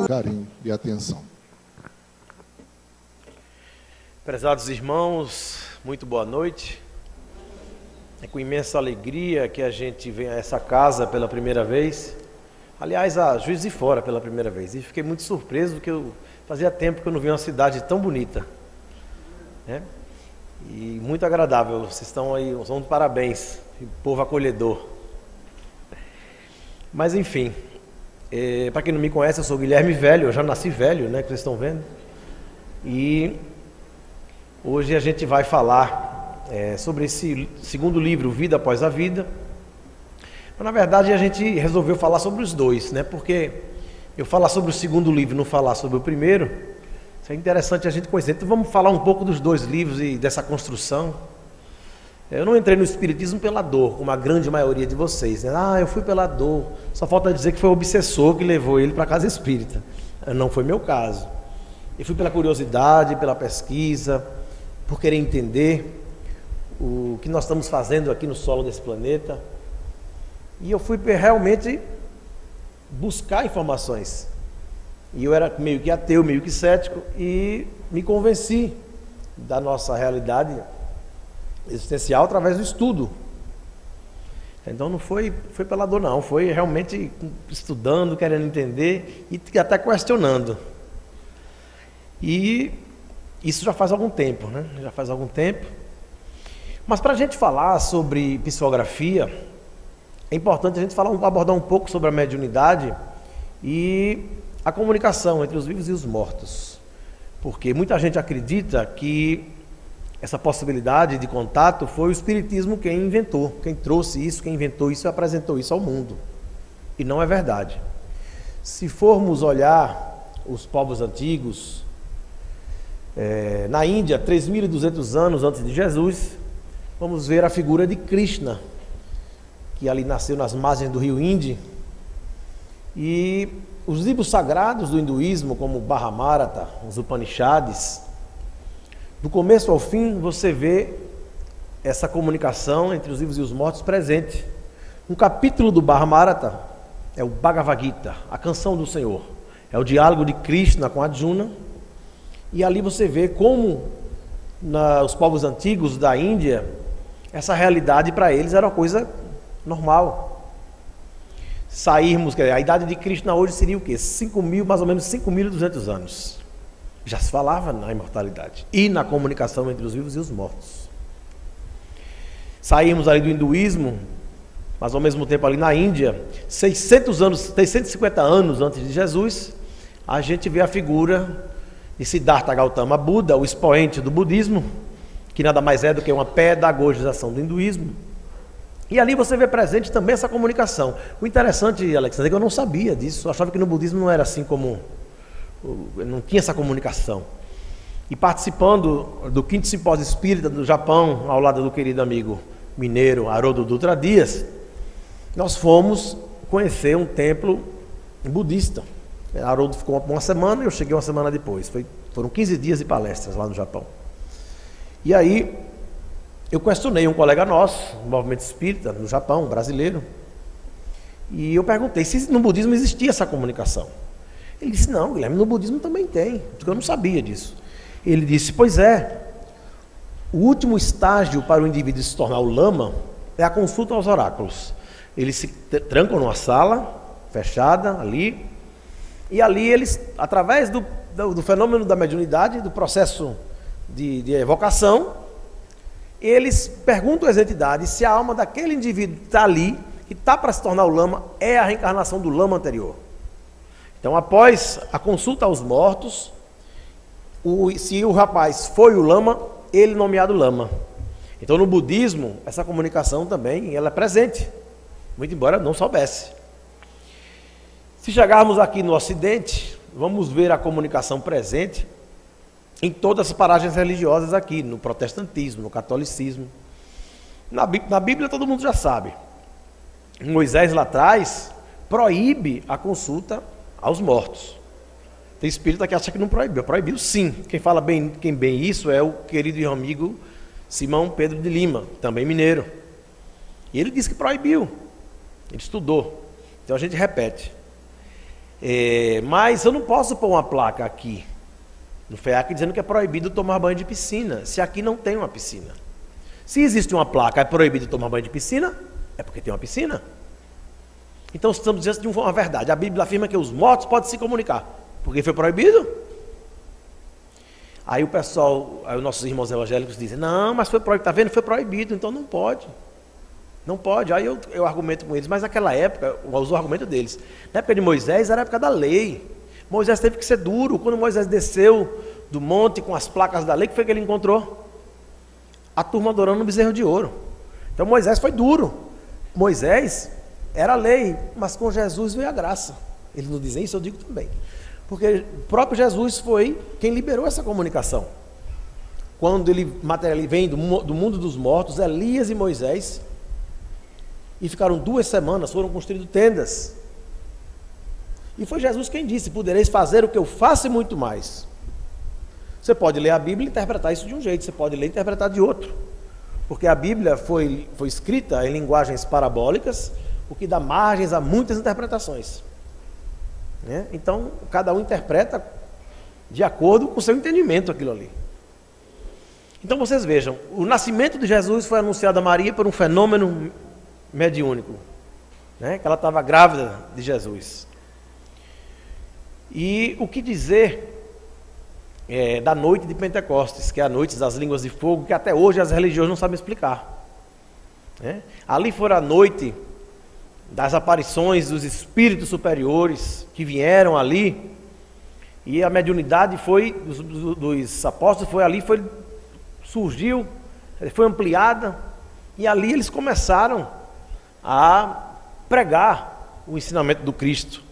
Carinho e atenção. Prezados irmãos, muito boa noite. É com imensa alegria que a gente vem a essa casa pela primeira vez. Aliás, a Juiz de Fora pela primeira vez. E fiquei muito surpreso porque fazia tempo que eu não via uma cidade tão bonita, né? E muito agradável. Vocês estão aí, são de parabéns, povo acolhedor. Mas enfim, para quem não me conhece, eu sou Guilherme Velho. Eu já nasci velho, né, que vocês estão vendo. E hoje a gente vai falar sobre esse segundo livro, Vida Após a Vida. Mas na verdade a gente resolveu falar sobre os dois, né? Porque eu falar sobre o segundo livro e não falar sobre o primeiro, isso é interessante a gente conhecer. Então vamos falar um pouco dos dois livros e dessa construção. Eu não entrei no espiritismo pela dor, como a grande maioria de vocês, né? Eu fui pela dor. Só falta dizer que foi o obsessor que levou ele para a casa espírita. Não foi meu caso. Eu fui pela curiosidade, pela pesquisa, por querer entender o que nós estamos fazendo aqui no solo desse planeta. E eu fui realmente buscar informações. E eu era meio que ateu, meio que cético, e me convenci da nossa realidade existencial através do estudo. Então não foi pela dor não, foi realmente estudando, querendo entender e até questionando. E isso já faz algum tempo, né? Já faz algum tempo. Mas para a gente falar sobre psicografia, é importante a gente abordar um pouco sobre a mediunidade e a comunicação entre os vivos e os mortos. Porque muita gente acredita que essa possibilidade de contato foi o espiritismo quem inventou, quem trouxe isso, quem inventou isso e apresentou isso ao mundo. E não é verdade. Se formos olhar os povos antigos, na Índia, 3.200 anos antes de Jesus, vamos ver a figura de Krishna, que ali nasceu nas margens do rio Inde. E os livros sagrados do hinduísmo, como o Mahabharata, os Upanishads, do começo ao fim você vê essa comunicação entre os vivos e os mortos presente. Um capítulo do Mahabharata é o Bhagavad Gita, a canção do Senhor. É o diálogo de Krishna com Arjuna. E ali você vê como os povos antigos da Índia, essa realidade para eles era uma coisa normal. A idade de Krishna hoje seria o quê? Mais ou menos 5.200 anos. Já se falava na imortalidade e na comunicação entre os vivos e os mortos. Saímos ali do hinduísmo, mas ao mesmo tempo ali na Índia, 650 anos antes de Jesus, a gente vê a figura de Siddhartha Gautama Buda, o expoente do budismo, que nada mais é do que uma pedagogização do hinduísmo. E ali você vê presente também essa comunicação. O interessante, Alexandre, é que eu não sabia disso. Eu achava que no budismo não era assim como... não tinha essa comunicação. E participando do 5º Simpósio Espírita do Japão, ao lado do querido amigo mineiro Haroldo Dutra Dias, nós fomos conhecer um templo budista. Haroldo ficou uma semana e eu cheguei uma semana depois. Foram 15 dias de palestras lá no Japão. E aí eu questionei um colega nosso, do movimento espírita no Japão, brasileiro, e eu perguntei se no budismo existia essa comunicação. Ele disse, não, Guilherme, no budismo também tem, porque eu não sabia disso. Ele disse, pois é, o último estágio para o indivíduo se tornar o lama é a consulta aos oráculos. Eles se trancam numa sala fechada ali, e ali eles, através do fenômeno da mediunidade, do processo de evocação, eles perguntam às entidades se a alma daquele indivíduo que está ali, que está para se tornar o lama, é a reencarnação do lama anterior. Então, após a consulta aos mortos, se o rapaz foi o lama, ele nomeado lama. Então, no budismo, essa comunicação também ela é presente, muito embora não soubesse. Se chegarmos aqui no Ocidente, vamos ver a comunicação presente em todas as paragens religiosas aqui, no protestantismo, no catolicismo. Na Bíblia todo mundo já sabe. Moisés lá atrás proíbe a consulta aos mortos. Tem espírita que acha que não proibiu. Proibiu sim. Quem fala bem isso é o querido e amigo Simão Pedro de Lima, também mineiro. E ele disse que proibiu. Ele estudou. Então a gente repete. Mas eu não posso pôr uma placa aqui no FEAC dizendo que é proibido tomar banho de piscina, se aqui não tem uma piscina. Se existe uma placa, é proibido tomar banho de piscina, é porque tem uma piscina. Então estamos diante de uma verdade. A Bíblia afirma que os mortos podem se comunicar. Porque foi proibido? Aí o pessoal, aí os nossos irmãos evangélicos dizem, não, mas foi proibido, está vendo? Foi proibido, então não pode. Não pode. Aí eu argumento com eles, mas naquela época, eu uso o argumento deles. Na época de Moisés, era a época da lei. Moisés teve que ser duro. Quando Moisés desceu do monte com as placas da lei, o que foi que ele encontrou? A turma adorando um bezerro de ouro. Então Moisés foi duro. Moisés era a lei, mas com Jesus veio a graça. Eles não dizem isso, eu digo também. Porque o próprio Jesus foi quem liberou essa comunicação. Quando ele vem do mundo dos mortos, Elias e Moisés, e ficaram 2 semanas, foram construindo tendas. E foi Jesus quem disse, podereis fazer o que eu faço e muito mais. Você pode ler a Bíblia e interpretar isso de um jeito, você pode ler e interpretar de outro. Porque a Bíblia foi escrita em linguagens parabólicas, o que dá margens a muitas interpretações. Então, cada um interpreta de acordo com o seu entendimento aquilo ali. Então, vocês vejam, o nascimento de Jesus foi anunciado a Maria por um fenômeno mediúnico, que ela estava grávida de Jesus. E o que dizer da noite de Pentecostes, que é a noite das línguas de fogo, que até hoje as religiões não sabem explicar. Ali foi a noite das aparições dos espíritos superiores que vieram ali, e a mediunidade dos apóstolos surgiu, foi ampliada, e ali eles começaram a pregar o ensinamento do Cristo.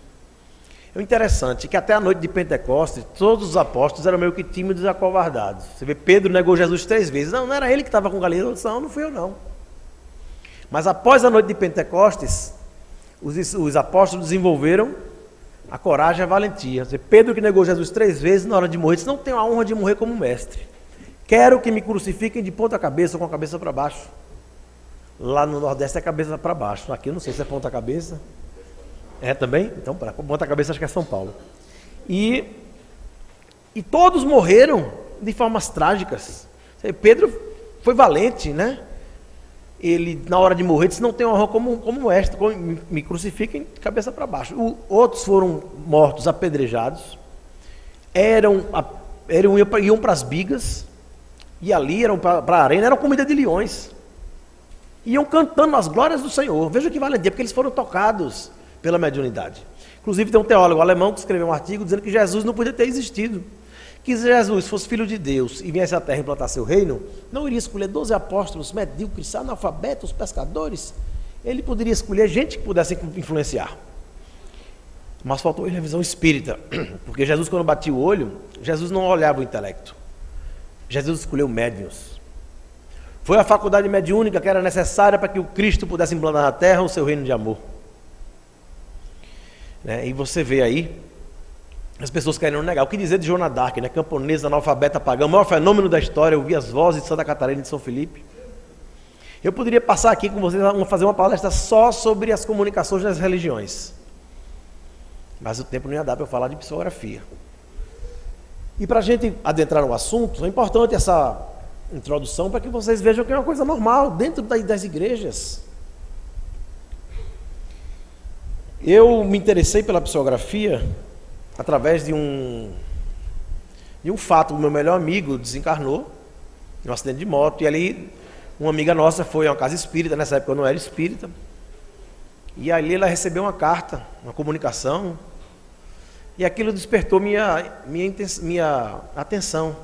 O interessante é que até a noite de Pentecostes, todos os apóstolos eram meio que tímidos e acovardados. Você vê, Pedro negou Jesus 3 vezes. Não era ele que estava com Galileu, não fui eu não. Mas após a noite de Pentecostes, os apóstolos desenvolveram a coragem e a valentia. Você vê, Pedro que negou Jesus 3 vezes, na hora de morrer, disse, não tenho a honra de morrer como mestre. Quero que me crucifiquem de ponta cabeça ou com a cabeça para baixo. Lá no Nordeste é cabeça para baixo. Aqui eu não sei se é ponta cabeça. É também? Então, para ponta cabeça acho que é São Paulo. E todos morreram de formas trágicas. Pedro foi valente, Ele, na hora de morrer, disse, não tenho honra como mestre, me crucifiquem de cabeça para baixo. Outros foram mortos apedrejados, iam para as bigas, e ali iam para a arena, era comida de leões. Iam cantando as glórias do Senhor. Veja que valentia, porque eles foram tocados pela mediunidade. Inclusive tem um teólogo alemão que escreveu um artigo dizendo que Jesus não podia ter existido. Que se Jesus fosse filho de Deus e viesse à terra implantar seu reino, não iria escolher 12 apóstolos medíocres, analfabetos, pescadores. Ele poderia escolher gente que pudesse influenciar. Mas faltou ele a visão espírita. Porque Jesus, quando batia o olho, Jesus não olhava o intelecto. Jesus escolheu médiuns. Foi a faculdade mediúnica que era necessária para que o Cristo pudesse implantar na terra o seu reino de amor. E você vê aí as pessoas querendo negar. O que dizer de Joana d'Arc, camponesa, analfabeta, pagã, o maior fenômeno da história, ouvir as vozes de Santa Catarina e de São Felipe. Eu poderia passar aqui com vocês, fazer uma palestra só sobre as comunicações das religiões. Mas o tempo não ia dar para eu falar de psicografia. E para a gente adentrar no assunto, é importante essa introdução para que vocês vejam que é uma coisa normal dentro das igrejas. Eu me interessei pela psicografia através de um fato. O meu melhor amigo desencarnou em um acidente de moto, e ali uma amiga nossa foi a uma casa espírita. Nessa época eu não era espírita, e ali ela recebeu uma carta, uma comunicação, e aquilo despertou minha atenção.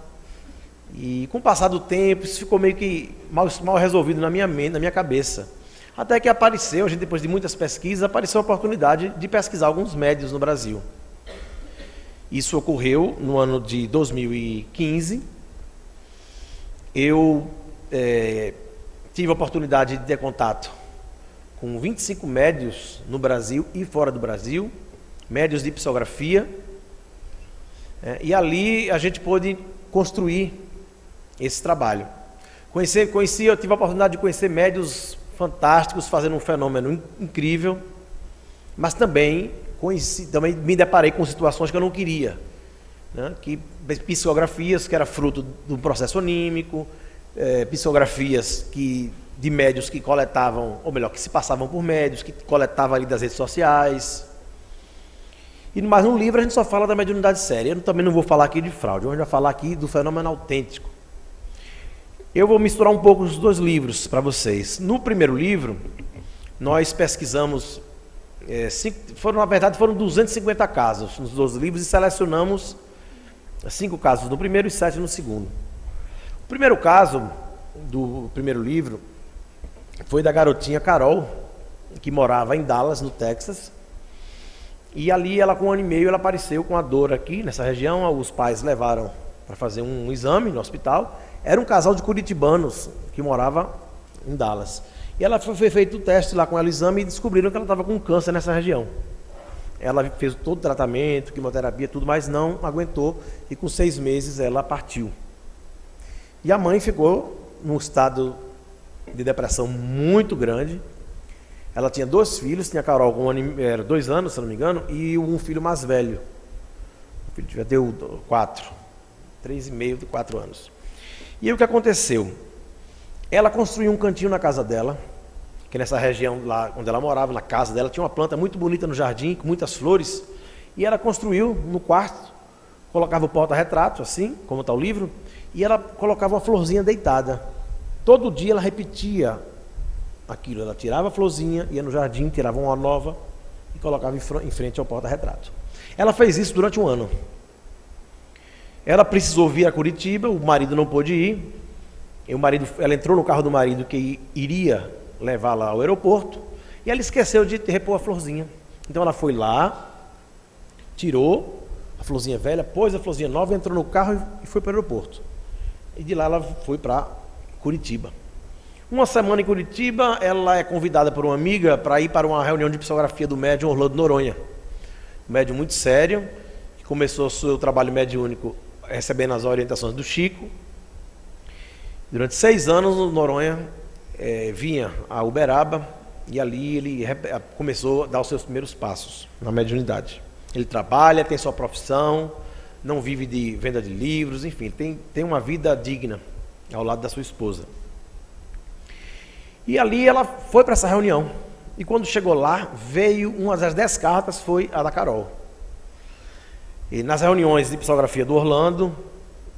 E com o passar do tempo, isso ficou meio que mal resolvido na minha mente, na minha cabeça. Até que apareceu, depois de muitas pesquisas, apareceu a oportunidade de pesquisar alguns médiuns no Brasil. Isso ocorreu no ano de 2015. Eu tive a oportunidade de ter contato com 25 médiuns no Brasil e fora do Brasil, médiuns de psicografia, e ali a gente pôde construir esse trabalho. Eu tive a oportunidade de conhecer médiuns fantásticos, fazendo um fenômeno incrível, mas também também me deparei com situações que eu não queria, né? Que psicografias que era fruto do processo anímico, psicografias de médios que coletavam, ou melhor, que se passavam por médios, que coletavam ali das redes sociais. Mas no livro a gente só fala da mediunidade séria. Eu também não vou falar aqui de fraude, hoje a gente vai falar aqui do fenômeno autêntico. Eu vou misturar um pouco os dois livros para vocês. No primeiro livro, nós pesquisamos, na verdade foram 250 casos nos dois livros e selecionamos 5 casos no primeiro e 7 no segundo. O primeiro caso do primeiro livro foi da garotinha Carol, que morava em Dallas, no Texas, e ali ela com 1 ano e meio ela apareceu com a dor aqui nessa região. Os pais levaram para fazer um exame no hospital. Era um casal de curitibanos que morava em Dallas. E ela foi feito o teste lá com ela, o exame, e descobriram que ela estava com câncer nessa região. Ela fez todo o tratamento, quimioterapia, tudo, mas não aguentou, e com 6 meses ela partiu. E a mãe ficou num estado de depressão muito grande. Ela tinha 2 filhos, tinha a Carol com 2 anos, se não me engano, e um filho mais velho. O filho já deu 3,5, 4 anos. E aí o que aconteceu? Ela construiu um cantinho na casa dela, que nessa região lá onde ela morava, na casa dela, tinha uma planta muito bonita no jardim, com muitas flores, e ela construiu no quarto, colocava o porta-retrato, assim, como está o livro, e ela colocava uma florzinha deitada. Todo dia ela repetia aquilo, ela tirava a florzinha, ia no jardim, tirava uma nova e colocava em frente ao porta-retrato. Ela fez isso durante 1 ano. Ela precisou vir a Curitiba, o marido não pôde ir. Ela entrou no carro do marido que iria levá-la ao aeroporto e ela esqueceu de repor a florzinha. Então ela foi lá, tirou a florzinha velha, pôs a florzinha nova, entrou no carro e foi para o aeroporto. E de lá ela foi para Curitiba. 1 semana em Curitiba, ela é convidada por uma amiga para ir para uma reunião de psicografia do médium Orlando Noronha. Um médium muito sério, que começou o seu trabalho mediúnico recebendo as orientações do Chico. Durante 6 anos, o Noronha vinha a Uberaba e ali ele começou a dar os seus primeiros passos na mediunidade. Ele trabalha, tem sua profissão, não vive de venda de livros, enfim, tem uma vida digna ao lado da sua esposa. E ali ela foi para essa reunião. E quando chegou lá, veio uma das 10 cartas, foi a da Carol. E nas reuniões de psicografia do Orlando,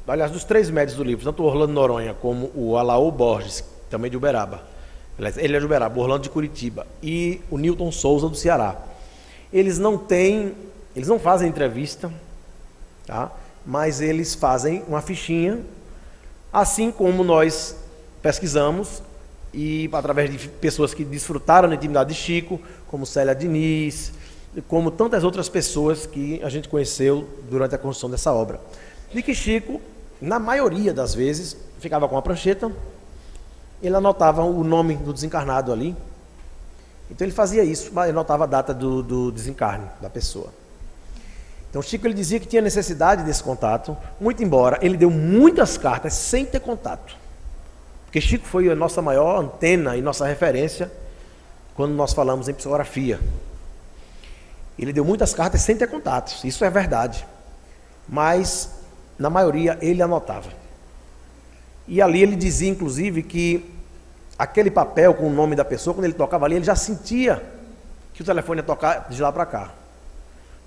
aliás, dos 3 médios do livro, tanto o Orlando Noronha como o Alaô Borges, também de Uberaba, ele é de Uberaba, o Orlando de Curitiba, e o Newton Souza do Ceará. Eles não fazem entrevista, tá? Mas eles fazem uma fichinha, assim como nós pesquisamos, e através de pessoas que desfrutaram da intimidade de Chico, como Célia Diniz, como tantas outras pessoas que a gente conheceu durante a construção dessa obra. De que Chico, na maioria das vezes, ficava com a prancheta, ele anotava o nome do desencarnado ali. Então ele fazia isso, ele anotava a data do desencarne da pessoa. Então Chico ele dizia que tinha necessidade desse contato, muito embora ele deu muitas cartas sem ter contato. Porque Chico foi a nossa maior antena e nossa referência quando nós falamos em psicografia. Ele deu muitas cartas sem ter contatos, isso é verdade. Mas, na maioria, ele anotava. E ali ele dizia, inclusive, que aquele papel com o nome da pessoa, quando ele tocava ali, ele já sentia que o telefone ia tocar de lá para cá.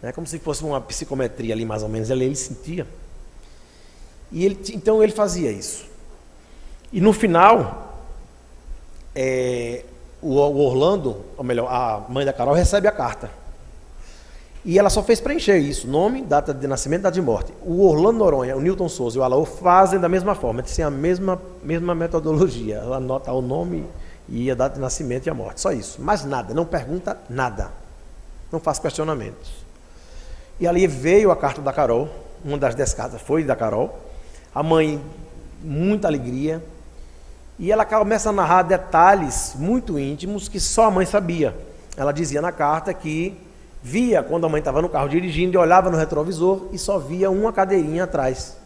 É como se fosse uma psicometria ali, mais ou menos, ali ele sentia. E então ele fazia isso. E no final, o Orlando, ou melhor, a mãe da Carol recebe a carta. E ela só fez preencher isso, nome, data de nascimento, data de morte. O Orlando Noronha, o Newton Souza e o Alaô fazem da mesma forma, eles têm a mesma metodologia. Ela anota o nome e a data de nascimento e a morte, só isso. Mais nada, não pergunta nada, não faz questionamentos. E ali veio a carta da Carol, uma das 10 cartas foi da Carol. A mãe, muita alegria. E ela começa a narrar detalhes muito íntimos que só a mãe sabia. Ela dizia na carta que via quando a mãe estava no carro dirigindo e olhava no retrovisor e só via uma cadeirinha atrás.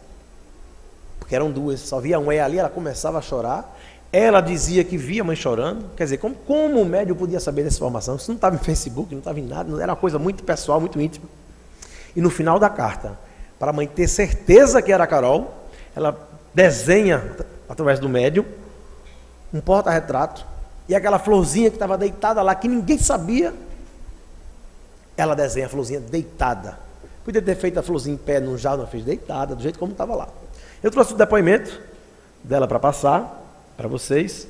Porque eram 2, só via uma. E ali ela começava a chorar, Ela dizia que via a mãe chorando. Quer dizer, como o médium podia saber dessa informação? Isso não estava em Facebook, não estava em nada, era uma coisa muito pessoal, muito íntima. E no final da carta, para a mãe ter certeza que era a Carol, ela desenha, através do médium, um porta-retrato, e aquela florzinha que estava deitada lá, que ninguém sabia, ela desenha a florzinha deitada. Podia ter feito a florzinha em pé, não já não fez deitada, do jeito como estava lá. Eu trouxe o depoimento dela para passar para vocês.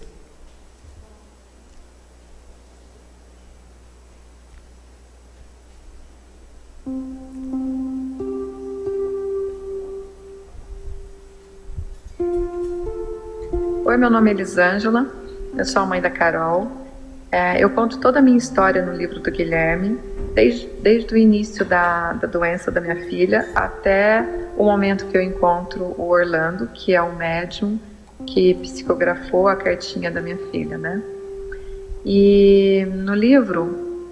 Oi, meu nome é Elisângela, eu sou a mãe da Carol. Eu conto toda a minha história no livro do Guilherme, desde o início da doença da minha filha até o momento que eu encontro o Orlando, que é o médium que psicografou a cartinha da minha filha, né? E no livro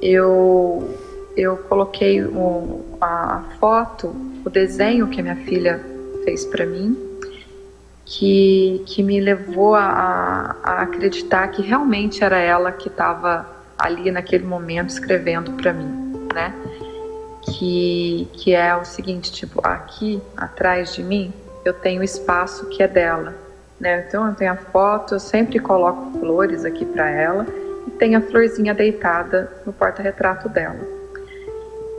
eu coloquei a foto, o desenho que a minha filha fez para mim, que me levou a acreditar que realmente era ela que estava ali naquele momento escrevendo para mim, né? Que é o seguinte, tipo, aqui atrás de mim eu tenho o espaço que é dela, né? Então eu tenho a foto, eu sempre coloco flores aqui para ela e tem a florzinha deitada no porta-retrato dela.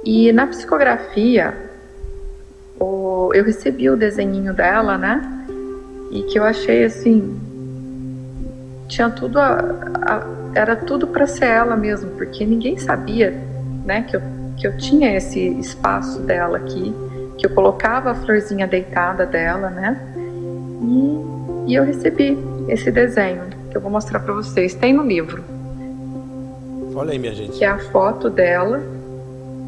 E na psicografia eu recebi o desenhinho dela, né? E que eu achei assim, tinha tudo, era tudo para ser ela mesmo, porque ninguém sabia, né, que eu tinha esse espaço dela aqui, que eu colocava a florzinha deitada dela, né, e eu recebi esse desenho, que eu vou mostrar para vocês, tem no livro. Olha aí, minha gente. Que é a foto dela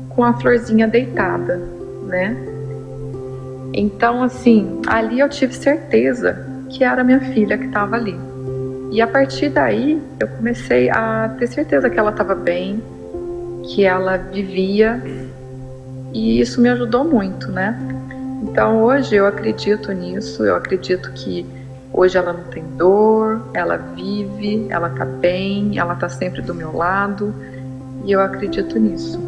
com a florzinha deitada, né. Então, assim, ali eu tive certeza que era minha filha que estava ali. E a partir daí, eu comecei a ter certeza que ela estava bem, que ela vivia, e isso me ajudou muito, né? Então, hoje eu acredito nisso, eu acredito que hoje ela não tem dor, ela vive, ela está bem, ela está sempre do meu lado, e eu acredito nisso.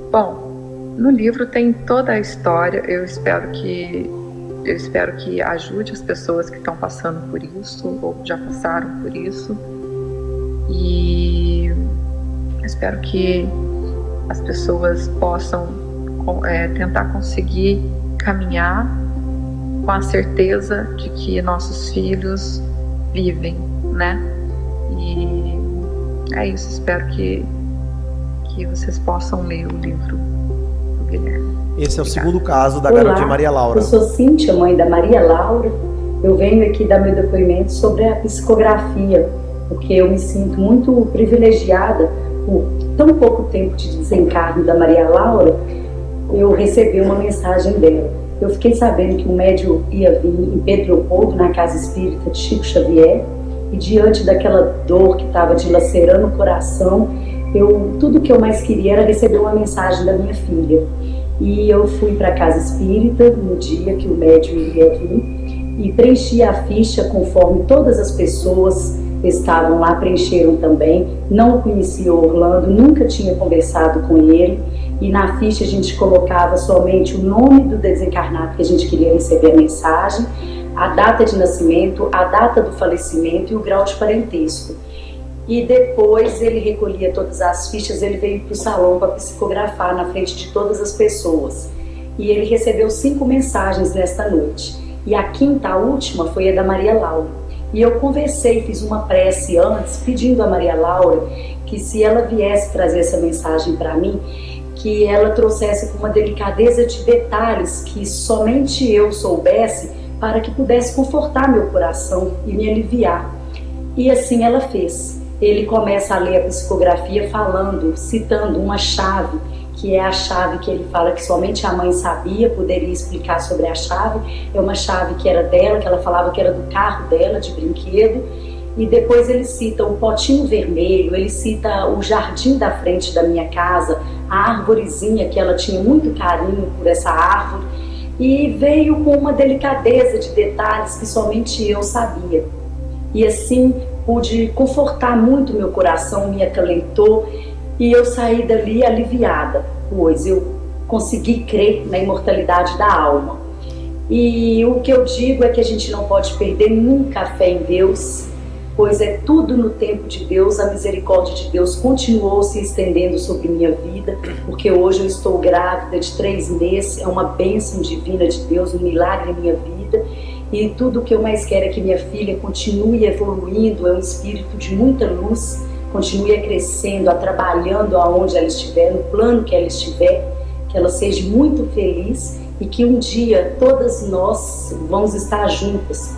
Bom, no livro tem toda a história, eu espero que ajude as pessoas que estão passando por isso, ou já passaram por isso, e espero que as pessoas possam tentar conseguir caminhar com a certeza de que nossos filhos vivem, né? E é isso, espero que vocês possam ler o livro. Esse é o segundo caso da garotinha Maria Laura. Eu sou Cíntia, mãe da Maria Laura. Eu venho aqui dar meu depoimento sobre a psicografia, porque eu me sinto muito privilegiada por tão pouco tempo de desencarno da Maria Laura. Eu recebi uma mensagem dela. Eu fiquei sabendo que o médium ia vir em Pedro Leopoldo, na casa espírita de Chico Xavier, e diante daquela dor que estava dilacerando o coração, tudo que eu mais queria era receber uma mensagem da minha filha. E eu fui para a casa espírita no dia que o médium iria vir e preenchi a ficha conforme todas as pessoas estavam lá, preencheram também. Não conhecia o Orlando, nunca tinha conversado com ele, e na ficha a gente colocava somente o nome do desencarnado que a gente queria receber a mensagem, a data de nascimento, a data do falecimento e o grau de parentesco. E depois ele recolhia todas as fichas, ele veio para o salão para psicografar na frente de todas as pessoas. E ele recebeu 5 mensagens nesta noite. E a quinta, a última, foi a da Maria Laura. E eu conversei, fiz uma prece antes, pedindo a Maria Laura que se ela viesse trazer essa mensagem para mim, que ela trouxesse com uma delicadeza de detalhes que somente eu soubesse, para que pudesse confortar meu coração e me aliviar. E assim ela fez. Ele começa a ler a psicografia falando, citando uma chave, que é a chave que ele fala que somente a mãe sabia, poderia explicar sobre a chave. É uma chave que era dela, que ela falava que era do carro dela, de brinquedo. E depois ele cita o potinho vermelho, ele cita o jardim da frente da minha casa, a arvorezinha, que ela tinha muito carinho por essa árvore. e veio com uma delicadeza de detalhes que somente eu sabia. E assim pude confortar muito meu coração, me acalentou, e eu saí dali aliviada, pois eu consegui crer na imortalidade da alma. E o que eu digo é que a gente não pode perder nunca a fé em Deus, pois é tudo no tempo de Deus. A misericórdia de Deus continuou se estendendo sobre minha vida, porque hoje eu estou grávida de 3 meses, é uma bênção divina de Deus, um milagre na minha vida, e tudo o que eu mais quero é que minha filha continue evoluindo, é um espírito de muita luz, continue a crescendo, a trabalhando aonde ela estiver, no plano que ela estiver, que ela seja muito feliz e que um dia todas nós vamos estar juntas.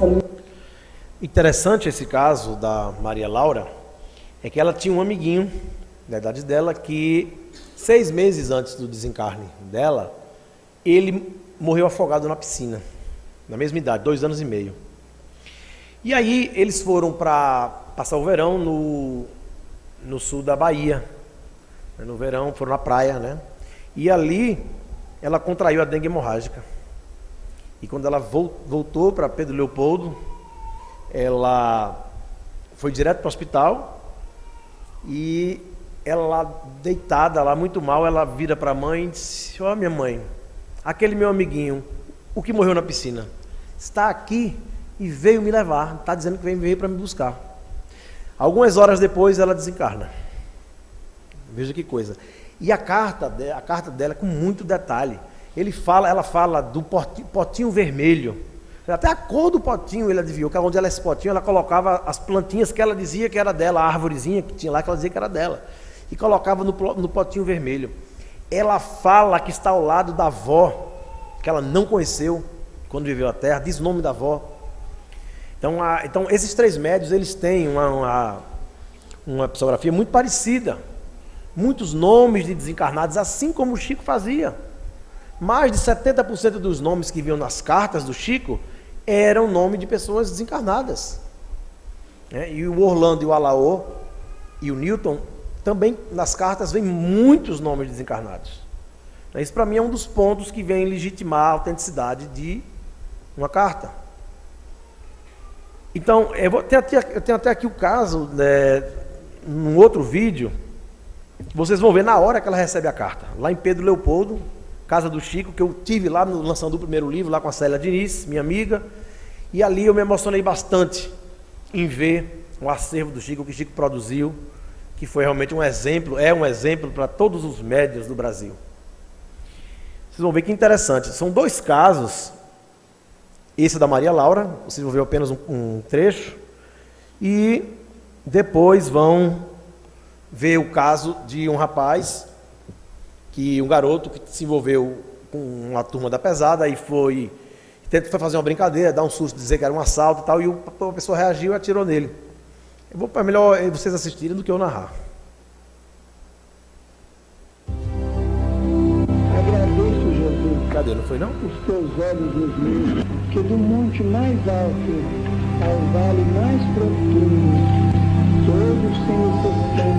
Interessante esse caso da Maria Laura, é que ela tinha um amiguinho, da idade dela, que 6 meses antes do desencarne dela, ele morreu afogado na piscina, na mesma idade, 2 anos e meio. E aí eles foram para passar o verão no sul da Bahia, no verão, foram na praia, né? E ali ela contraiu a dengue hemorrágica. E quando ela voltou para Pedro Leopoldo, ela foi direto para o hospital e ela, deitada lá, muito mal, ela vira para a mãe e disse: ó, minha mãe, aquele meu amiguinho, o que morreu na piscina, está aqui e veio me levar, está dizendo que veio para me buscar. Algumas horas depois ela desencarna. Veja que coisa. E a carta dela é com muito detalhe. Ela fala do potinho vermelho. Até a cor do potinho ele adivinhou, que onde ela esse potinho, ela colocava as plantinhas que ela dizia que era dela, a árvorezinha que tinha lá, que ela dizia que era dela, e colocava no potinho vermelho. Ela fala que está ao lado da avó, que ela não conheceu quando viveu a terra, diz o nome da avó. Então esses 3 médios, eles têm uma psicografia muito parecida, muitos nomes de desencarnados, assim como o Chico fazia. Mais de 70% dos nomes que vinham nas cartas do Chico eram nome de pessoas desencarnadas, né? E o Orlando e o Alaô e o Newton também, nas cartas, vem muitos nomes de desencarnados. Isso para mim é um dos pontos que vem legitimar a autenticidade de uma carta. Então, eu tenho até aqui o caso, né, num outro vídeo, vocês vão ver na hora que ela recebe a carta, lá em Pedro Leopoldo, casa do Chico, que eu tive lá no lançando do primeiro livro, lá com a Célia Diniz, minha amiga, e ali eu me emocionei bastante em ver o acervo do Chico, que o Chico produziu, que foi realmente um exemplo para todos os médiuns do Brasil. Vocês vão ver que interessante, são 2 casos, esse da Maria Laura, vocês vão ver apenas um trecho, e depois vão ver o caso de um rapaz, um garoto que se envolveu com uma turma da pesada e foi fazer uma brincadeira, dar um susto, dizer que era um assalto e tal, e a pessoa reagiu e atirou nele. É melhor vocês assistirem do que eu narrar. Agradeço, Jesus. Cadê? Não foi não? Os teus olhos nos meus, que do monte mais alto ao vale mais profundo, todos sem exceção,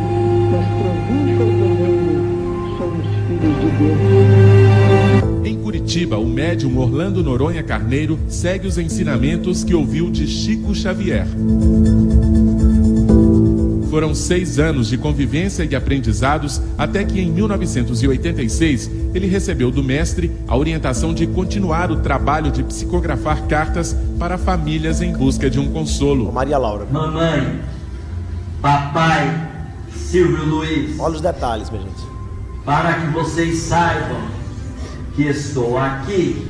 das províncias do reino, somos filhos de Deus. Em Curitiba, o médium Orlando Noronha Carneiro segue os ensinamentos que ouviu de Chico Xavier. Foram 6 anos de convivência e aprendizados até que em 1986 ele recebeu do mestre a orientação de continuar o trabalho de psicografar cartas para famílias em busca de um consolo. Maria Laura. Mamãe, papai, Silvio Luiz. Olha os detalhes, minha gente. Para que vocês saibam que estou aqui,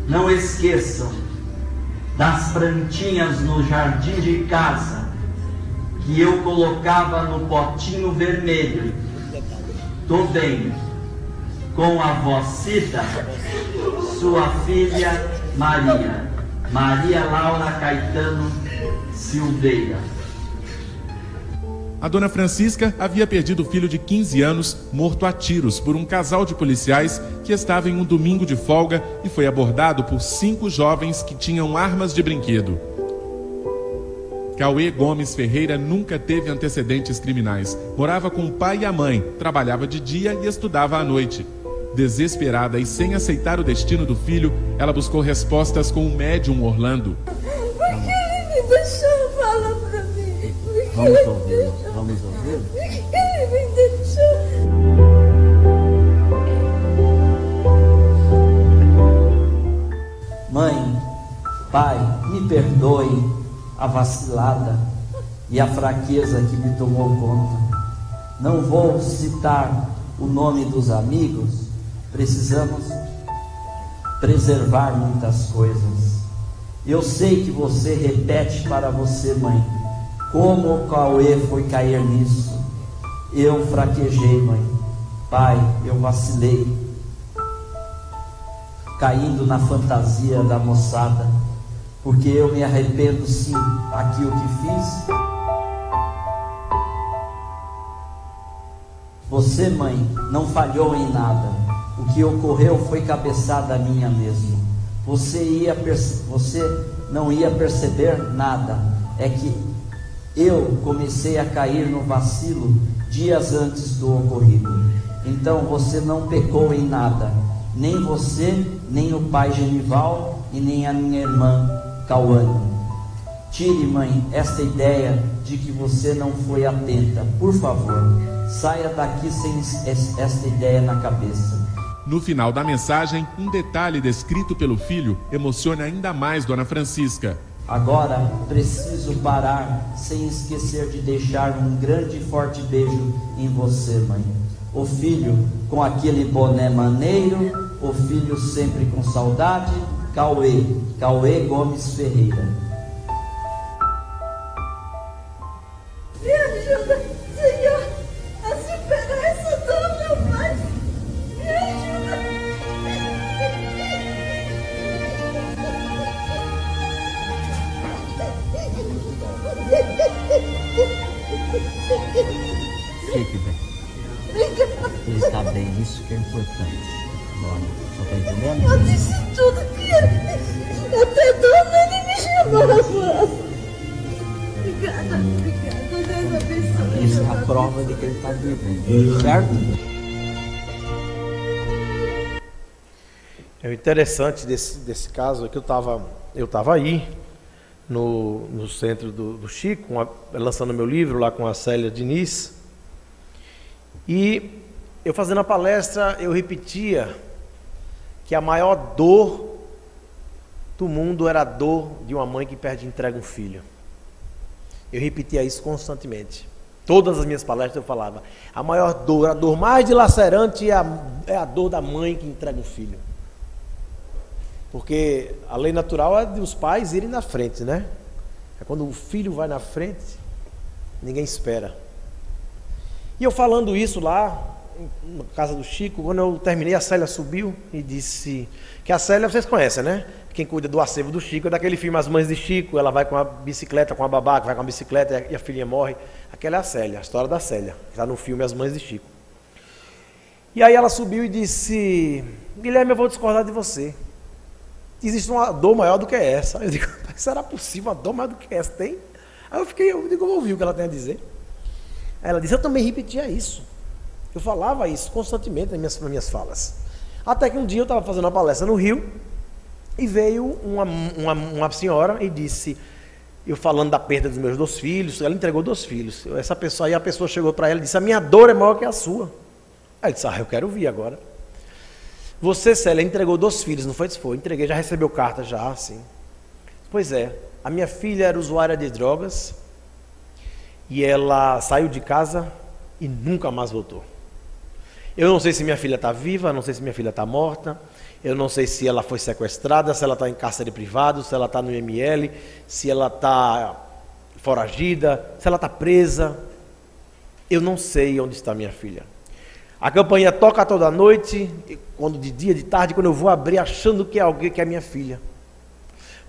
não esqueçam das plantinhas no jardim de casa que eu colocava no potinho vermelho. Tô bem, com a vó Cida, sua filha Maria Laura Caetano Silveira. A dona Francisca havia perdido o filho de 15 anos, morto a tiros por um casal de policiais que estava em um domingo de folga e foi abordado por 5 jovens que tinham armas de brinquedo. Cauê Gomes Ferreira nunca teve antecedentes criminais. Morava com o pai e a mãe, trabalhava de dia e estudava à noite. Desesperada e sem aceitar o destino do filho, ela buscou respostas com o médium Orlando. Por que ele me deixou falar pra mim? Vamos ouvi-lo, vamos ouvi-lo. Por que ele me deixou? Mãe, pai, me perdoe a vacilada e a fraqueza que me tomou conta. Não vou citar o nome dos amigos, precisamos preservar muitas coisas. Eu sei que você repete para você, mãe, como o Cauê foi cair nisso. Eu fraquejei, mãe. Pai, eu vacilei, caindo na fantasia da moçada, porque eu me arrependo sim daquilo que fiz. Você, mãe, não falhou em nada. O que ocorreu foi cabeçada minha mesmo. Você não ia perceber nada. É que eu comecei a cair no vacilo dias antes do ocorrido. Então você não pecou em nada. Nem você, nem o pai Genival e nem a minha irmã Cauane. Tire, mãe, esta ideia de que você não foi atenta. Por favor, saia daqui sem esta ideia na cabeça. No final da mensagem, um detalhe descrito pelo filho emociona ainda mais Dona Francisca. Agora preciso parar sem esquecer de deixar um grande e forte beijo em você, mãe. O filho com aquele boné maneiro, o filho sempre com saudade, Cauê Gomes Ferreira. Me ajuda, Senhor, a superar essa dor, meu Pai. Me ajuda. Fique bem. Ele está bem, isso que é importante. Agora, só está entendendo? Eu disse tudo que até dor ele me chamava. Obrigada, Deus abençoe. Isso é a prova de que ele está vivendo, certo? É interessante desse caso é que eu estava aí no centro do Chico, lançando meu livro lá com a Célia Diniz, e eu fazendo a palestra, eu repetia que a maior dor do mundo era a dor de uma mãe que perde e entrega um filho. Eu repetia isso constantemente. Todas as minhas palestras eu falava, a maior dor, a dor mais dilacerante é a dor da mãe que entrega um filho. Porque a lei natural é dos pais irem na frente, né? É quando o filho vai na frente, ninguém espera. E eu falando isso lá, na casa do Chico, quando eu terminei, a Célia subiu e disse... Que a Célia, vocês conhecem, né? Quem cuida do acervo do Chico é daquele filme As Mães de Chico. Ela vai com a bicicleta, com a babá, que vai com a bicicleta e a filhinha morre. Aquela é a Célia, a história da Célia, que está no filme As Mães de Chico. E aí ela subiu e disse... Guilherme, eu vou discordar de você. Existe uma dor maior do que essa. Eu digo, será possível uma dor maior do que essa? Tem? Aí eu digo, eu ouvi o que ela tem a dizer. Aí ela disse, eu também repetia isso. Eu falava isso constantemente nas minhas falas. Até que um dia eu estava fazendo uma palestra no Rio e veio uma senhora e disse, eu falando da perda dos meus 2 filhos, ela entregou 2 filhos. Essa pessoa aí, a pessoa chegou para ela e disse, a minha dor é maior que a sua. Aí eu disse, eu quero ouvir agora. Você, Célia, entregou 2 filhos, não foi? Foi, entreguei, já recebeu carta, já, sim. Pois é, a minha filha era usuária de drogas e ela saiu de casa e nunca mais voltou. Eu não sei se minha filha está viva, não sei se minha filha está morta, eu não sei se ela foi sequestrada, se ela está em cárcere privado, se ela está no IML, se ela está foragida, se ela está presa. Eu não sei onde está minha filha. A campainha toca toda noite, quando de dia, de tarde, quando eu vou abrir achando que é alguém, que é minha filha.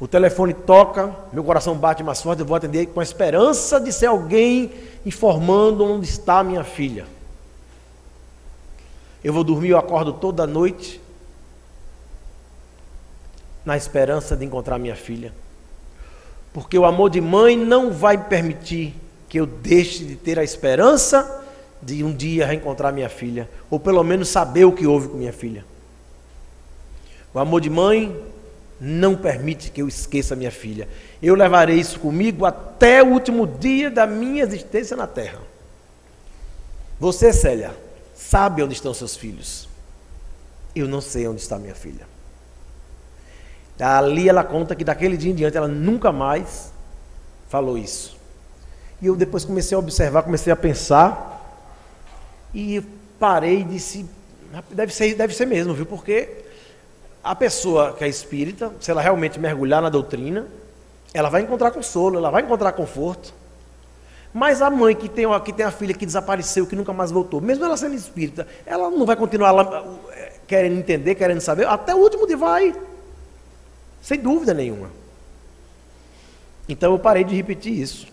O telefone toca, meu coração bate mais forte, eu vou atender com a esperança de ser alguém informando onde está a minha filha. Eu vou dormir, eu acordo toda noite, na esperança de encontrar minha filha. Porque o amor de mãe não vai permitir que eu deixe de ter a esperança de um dia reencontrar minha filha, ou pelo menos saber o que houve com minha filha. O amor de mãe não permite que eu esqueça minha filha. Eu levarei isso comigo até o último dia da minha existência na terra. Você, Célia, sabe onde estão seus filhos? Eu não sei onde está minha filha. Ali ela conta que daquele dia em diante ela nunca mais falou isso. E eu depois comecei a observar, comecei a pensar, e parei e disse, deve ser mesmo, viu? Porque a pessoa que é espírita, se ela realmente mergulhar na doutrina, ela vai encontrar consolo, ela vai encontrar conforto. Mas a mãe que tem a filha que desapareceu, que nunca mais voltou, mesmo ela sendo espírita, ela não vai continuar lá querendo entender, querendo saber, até o último dia vai, sem dúvida nenhuma. Então eu parei de repetir isso.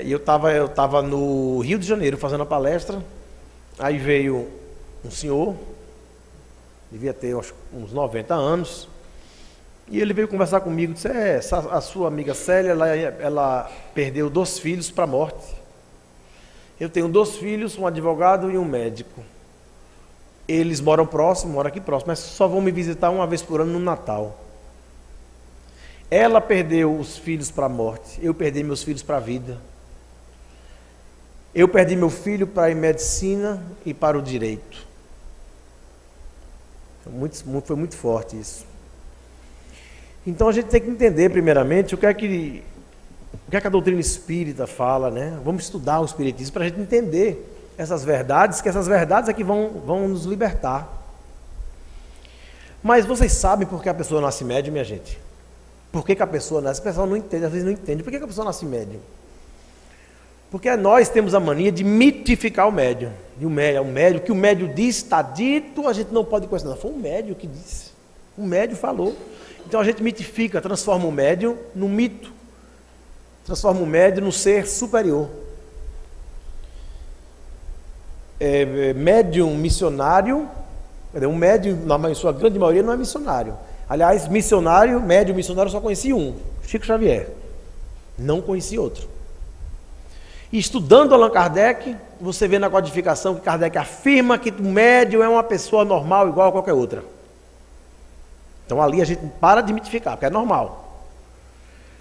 E eu estava no Rio de Janeiro fazendo a palestra, aí veio um senhor, devia ter uns 90 anos, e ele veio conversar comigo, disse, a sua amiga Célia, ela perdeu 2 filhos para a morte. Eu tenho 2 filhos, um advogado e um médico. Eles moram aqui próximo, mas só vão me visitar uma vez por ano no Natal. Ela perdeu os filhos para a morte, eu perdi meus filhos para a vida. Eu perdi meu filho para a medicina e para o direito. Foi muito forte isso. Então a gente tem que entender primeiramente o que é que a doutrina espírita fala, né? Vamos estudar o espiritismo para a gente entender essas verdades, que essas verdades é que vão nos libertar. Mas vocês sabem por que a pessoa nasce médium, minha gente? Por que a pessoa nasce? O pessoal não entende, às vezes não entende. Por que a pessoa nasce médium? Porque nós temos a mania de mitificar o médium. E o médium, que o médium disse, está dito, a gente não pode questionar. Foi o médium que disse. O médium falou. Então a gente mitifica, transforma o médium no mito. Transforma o médium no ser superior. Médium missionário, um médium, na sua grande maioria, não é missionário. Aliás, médium missionário, eu só conheci um, Chico Xavier. Não conheci outro. E estudando Allan Kardec, você vê na codificação que Kardec afirma que o médium é uma pessoa normal, igual a qualquer outra. Então ali a gente para de mitificar, porque é normal.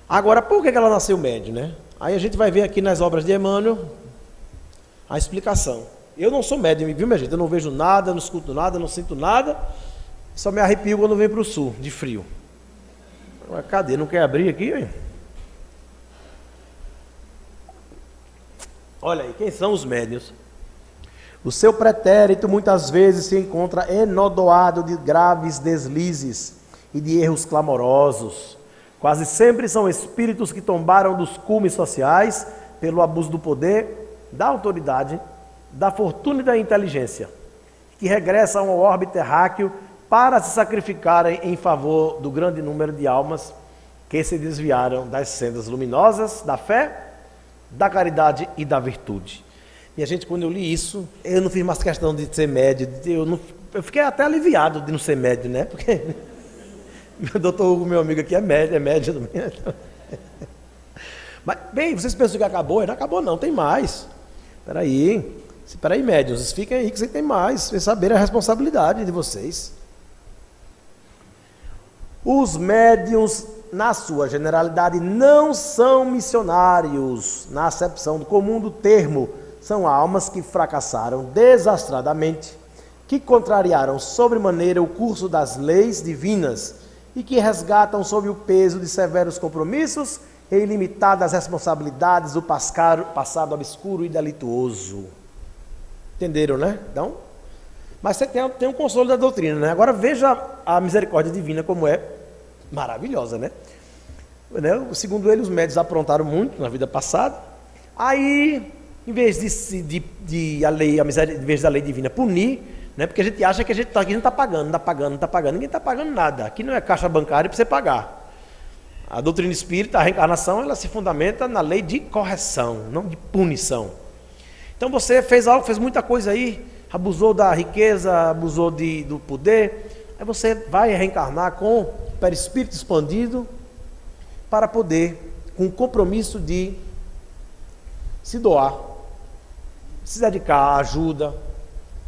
Agora, por que ela nasceu médium, né? Aí a gente vai ver aqui nas obras de Emmanuel a explicação. Eu não sou médium, viu, minha gente? Eu não vejo nada, não escuto nada, não sinto nada. Só me arrepio quando venho para o sul, de frio. Mas cadê? Não quer abrir aqui, hein? Olha aí, quem são os médiuns? O seu pretérito muitas vezes se encontra enodoado de graves deslizes e de erros clamorosos. Quase sempre são espíritos que tombaram dos cumes sociais pelo abuso do poder, da autoridade, da fortuna e da inteligência, que regressam ao orbe terráqueo para se sacrificarem em favor do grande número de almas que se desviaram das sendas luminosas da fé, da caridade e da virtude. E a gente, quando eu li isso, eu não fiz mais questão de ser médio, eu fiquei até aliviado de não ser médio, né? Porque meu doutor Hugo, meu amigo aqui, é médio também. Mas, bem, vocês pensam que acabou? Não acabou não, tem mais. Espera aí, médios, vocês fiquem aí que vocês têm mais, vocês saberem a responsabilidade de vocês. Os médiuns, na sua generalidade, não são missionários, na acepção comum do termo. São almas que fracassaram desastradamente, que contrariaram sobremaneira o curso das leis divinas e que resgatam sob o peso de severos compromissos e ilimitadas responsabilidades do passado obscuro e delituoso. Entenderam, né? Então, mas você tem um consolo da doutrina, né? Agora veja a misericórdia divina como é maravilhosa, né? Segundo ele, os médios aprontaram muito na vida passada. Aí, em vez da lei divina punir, né? Porque a gente acha que a gente está pagando, ninguém está pagando nada. Aqui não é caixa bancária para você pagar. A doutrina espírita, a reencarnação, ela se fundamenta na lei de correção, não de punição. Então você fez muita coisa aí, abusou da riqueza, abusou do poder, aí você vai reencarnar com o perispírito expandido para poder, com o compromisso de se doar, de se dedicar à ajuda,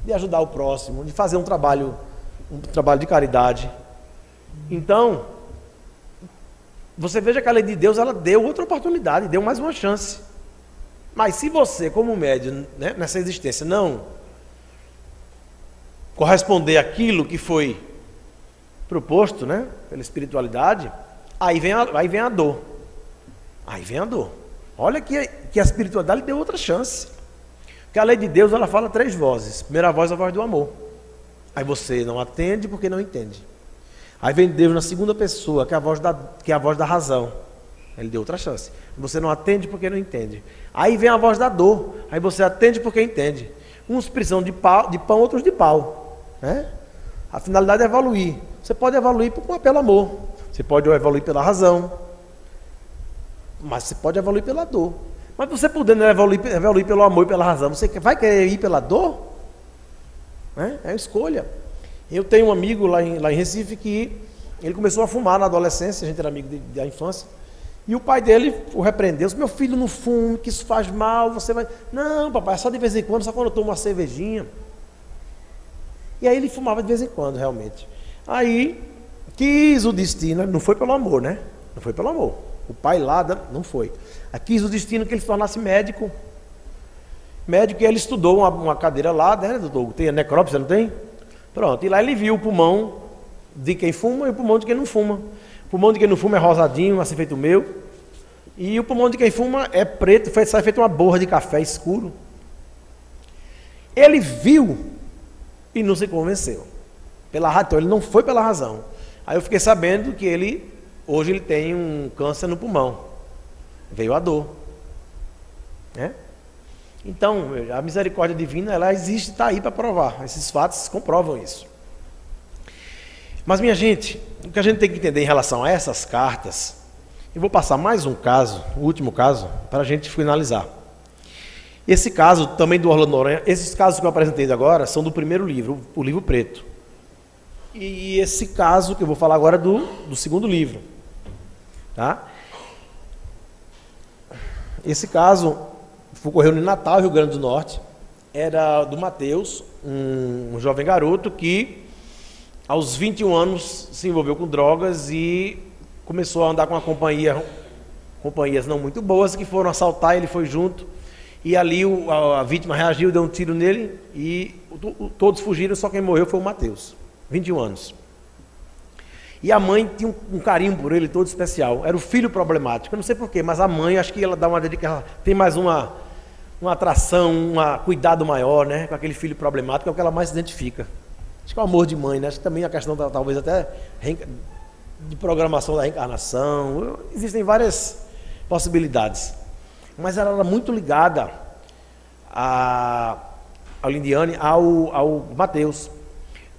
de ajudar o próximo, de fazer um trabalho de caridade. Então, você veja que a lei de Deus, ela deu outra oportunidade, deu mais uma chance. Mas se você, como médium, né, nessa existência, não corresponder àquilo que foi proposto, né, pela espiritualidade, aí vem a dor. Aí vem a dor. Olha que a espiritualidade deu outra chance. Porque a lei de Deus, ela fala 3 vozes. Primeira voz é a voz do amor. Aí você não atende porque não entende. Aí vem Deus na segunda pessoa, que é a voz da razão. Ele deu outra chance. Você não atende porque não entende. Aí vem a voz da dor. Aí você atende porque entende. Uns precisam de pão, outros de pau, né? A finalidade é evoluir. Você pode evoluir pelo amor. Você pode evoluir pela razão. Mas você pode evoluir pela dor. Mas você podendo evoluir pelo amor e pela razão, você vai querer ir pela dor? É escolha. Eu tenho um amigo lá em Recife que ele começou a fumar na adolescência, a gente era amigo da infância, e o pai dele o repreendeu: meu filho, não fume, que isso faz mal, você vai... Não, papai, é só de vez em quando, só quando eu tomo uma cervejinha. E aí ele fumava de vez em quando, realmente. Aí, quis o destino, não foi pelo amor, né? Não foi pelo amor. O pai lá, não foi. Quis o destino que ele se tornasse médico. Médico, e ele estudou uma cadeira lá, né, doutor? Tem a necrópsia, não tem? Pronto, e lá ele viu o pulmão de quem fuma e o pulmão de quem não fuma. O pulmão de quem não fuma é rosadinho, assim feito o meu. E o pulmão de quem fuma é preto, sai feito uma borra de café escuro. Ele viu e não se convenceu. Então ele não foi pela razão. Aí eu fiquei sabendo que hoje ele tem um câncer no pulmão. Veio a dor, né? Então, a misericórdia divina, ela existe, está aí para provar. Esses fatos comprovam isso. Mas, minha gente, o que a gente tem que entender em relação a essas cartas, eu vou passar mais um caso, o último caso, para a gente finalizar. Esse caso também do Orlando Noronha, esses casos que eu apresentei agora são do primeiro livro, o livro preto. E esse caso que eu vou falar agora é do segundo livro, tá? Esse caso ocorreu em Natal, Rio Grande do Norte. Era do Mateus, um jovem garoto que aos 21 anos se envolveu com drogas e começou a andar com uma companhias não muito boas, que foram assaltar, ele foi junto, e ali a vítima reagiu, deu um tiro nele e todos fugiram, só quem morreu foi o Mateus, 21 anos. E a mãe tinha um carinho por ele todo especial. Era o filho problemático. Eu não sei porquê, mas a mãe, acho que ela dá uma dedicação, tem mais uma atração, um cuidado maior, né, com aquele filho problemático, é o que ela mais se identifica. Acho que é o amor de mãe, né? Acho que também a questão talvez até de programação da reencarnação. Existem várias possibilidades. Mas ela era muito ligada ao Lindiane, ao Mateus.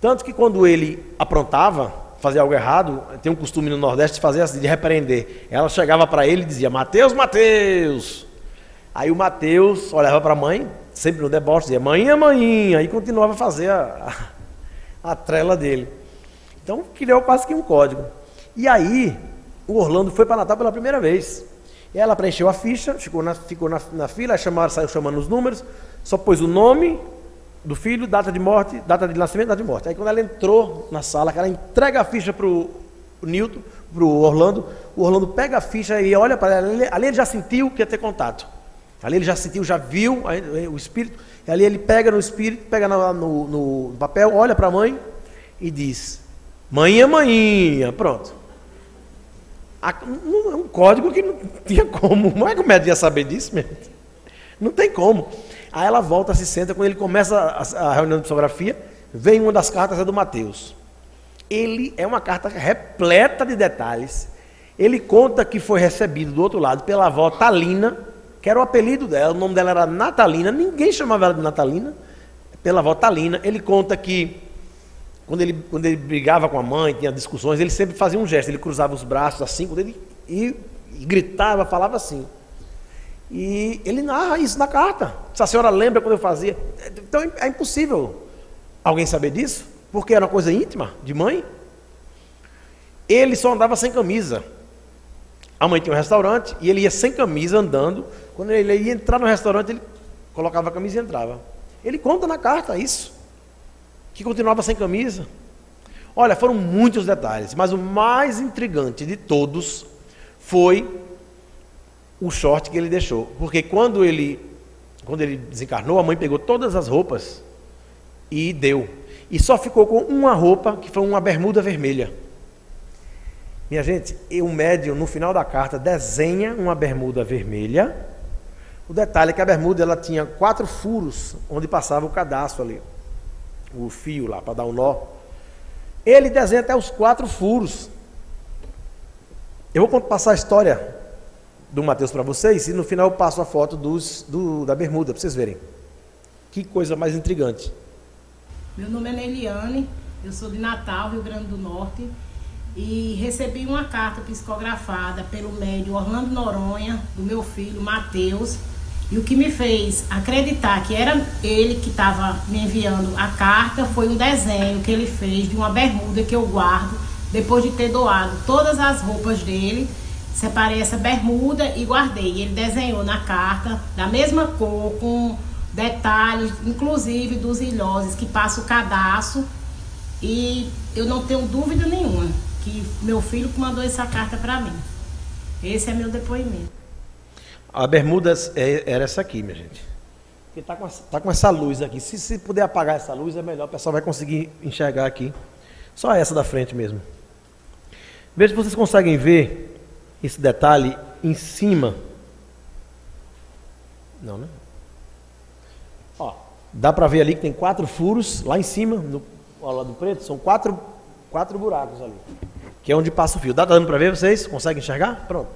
Tanto que quando ele aprontava, fazia algo errado, tem um costume no Nordeste de fazer assim, de repreender. Ela chegava para ele e dizia: Mateus, Mateus. Aí o Mateus olhava para a mãe, sempre no deboche, dizia: manhinha, manhinha. Aí continuava a fazer a trela dele. Então criou quase que um código. E aí o Orlando foi para Natal pela primeira vez. E ela preencheu a ficha, ficou na fila, saiu chamando os números, só pôs o nome do filho, data de morte, data de nascimento, data de morte. Aí quando ela entrou na sala, que ela entrega a ficha para o Newton, para o Orlando pega a ficha e olha para ela, ali ele já sentiu que ia ter contato. Ali ele já sentiu, já viu o espírito, e ali ele pega no espírito, pega no papel, olha para a mãe e diz: manhinha, manhinha, pronto. É um código que não tinha como, não é que o médico ia saber disso mesmo. Não tem como. Aí ela volta, se senta, quando ele começa a reunião de psicografia, vem uma das cartas, é do Mateus. Ele é uma carta repleta de detalhes. Ele conta que foi recebido do outro lado pela avó Talina, que era o apelido dela, o nome dela era Natalina, ninguém chamava ela de Natalina, pela avó Talina. Ele conta que quando ele brigava com a mãe, tinha discussões, ele sempre fazia um gesto, ele cruzava os braços assim, e gritava, falava assim. E ele narra isso na carta. Se a senhora lembra quando eu fazia. Então é impossível alguém saber disso, porque era uma coisa íntima, de mãe. Ele só andava sem camisa. A mãe tinha um restaurante e ele ia sem camisa andando. Quando ele ia entrar no restaurante, ele colocava a camisa e entrava. Ele conta na carta isso, que continuava sem camisa. Olha, foram muitos detalhes, mas o mais intrigante de todos foi o short que ele deixou. Porque quando ele desencarnou, a mãe pegou todas as roupas e deu. E só ficou com uma roupa, que foi uma bermuda vermelha. Minha gente, o médium, no final da carta, desenha uma bermuda vermelha. O detalhe é que a bermuda ela tinha 4 furos, onde passava o cadastro ali. O fio lá, para dar um nó. Ele desenha até os 4 furos. Eu vou passar a história do Mateus para vocês, e no final eu passo a foto da bermuda, para vocês verem. Que coisa mais intrigante. Meu nome é Neiliane, eu sou de Natal, Rio Grande do Norte, e recebi uma carta psicografada pelo médium Orlando Noronha, do meu filho Mateus, e o que me fez acreditar que era ele que estava me enviando a carta foi um desenho que ele fez de uma bermuda que eu guardo, depois de ter doado todas as roupas dele. Separei essa bermuda e guardei. Ele desenhou na carta, da mesma cor, com detalhes, inclusive dos ilhoses que passa o cadastro. E eu não tenho dúvida nenhuma que meu filho mandou essa carta para mim. Esse é meu depoimento. A bermuda era essa aqui, minha gente. Porque tá com essa luz aqui. Se puder apagar essa luz, é melhor. O pessoal vai conseguir enxergar aqui. Só essa da frente mesmo. Veja se vocês conseguem ver esse detalhe em cima. Não, né? Ó, dá para ver ali que tem 4 furos lá em cima, ao lado preto, são 4 buracos ali, que é onde passa o fio. Dá dando para ver vocês? Conseguem enxergar? Pronto.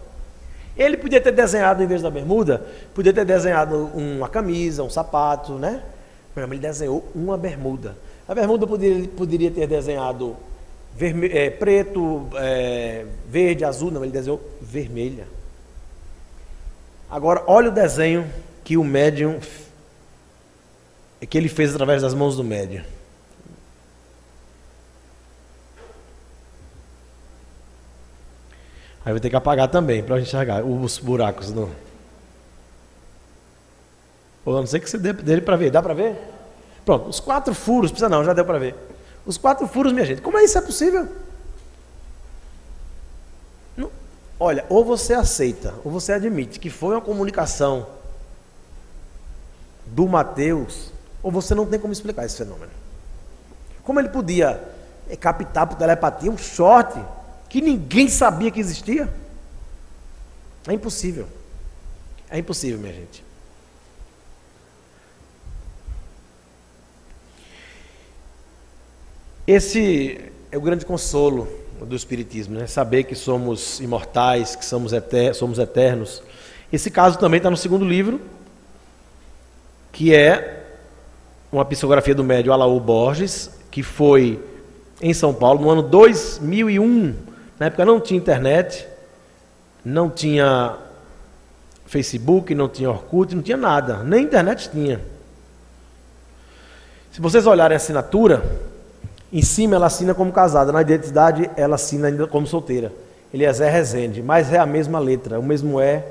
Ele podia ter desenhado, em vez da bermuda, podia ter desenhado uma camisa, um sapato, né? Mas ele desenhou uma bermuda. A bermuda poderia ter desenhado preto, verde, azul. Não, ele desenhou vermelha. Agora, olha o desenho que o médium, que ele fez através das mãos do médium. Aí eu vou ter que apagar também, para enxergar os buracos. Eu não sei que você dê dele para ver. Dá para ver? Pronto, os 4 furos, precisa não, já deu para ver. Os 4 furos, minha gente, como é isso possível? Não, olha, ou você aceita, ou você admite que foi uma comunicação do Mateus, ou você não tem como explicar esse fenômeno. Como ele podia captar por telepatia um short que ninguém sabia que existia? É impossível. É impossível, minha gente. Esse é o grande consolo do Espiritismo, né? Saber que somos imortais, que somos eternos. Esse caso também está no segundo livro, que é uma psicografia do médium Alaú Borges, que foi em São Paulo no ano 2001. Na época não tinha internet, não tinha Facebook, não tinha Orkut, não tinha nada, nem internet tinha. Se vocês olharem a assinatura, em cima ela assina como casada, na identidade ela assina ainda como solteira. Eliezer Rezende, mas é a mesma letra, o mesmo E,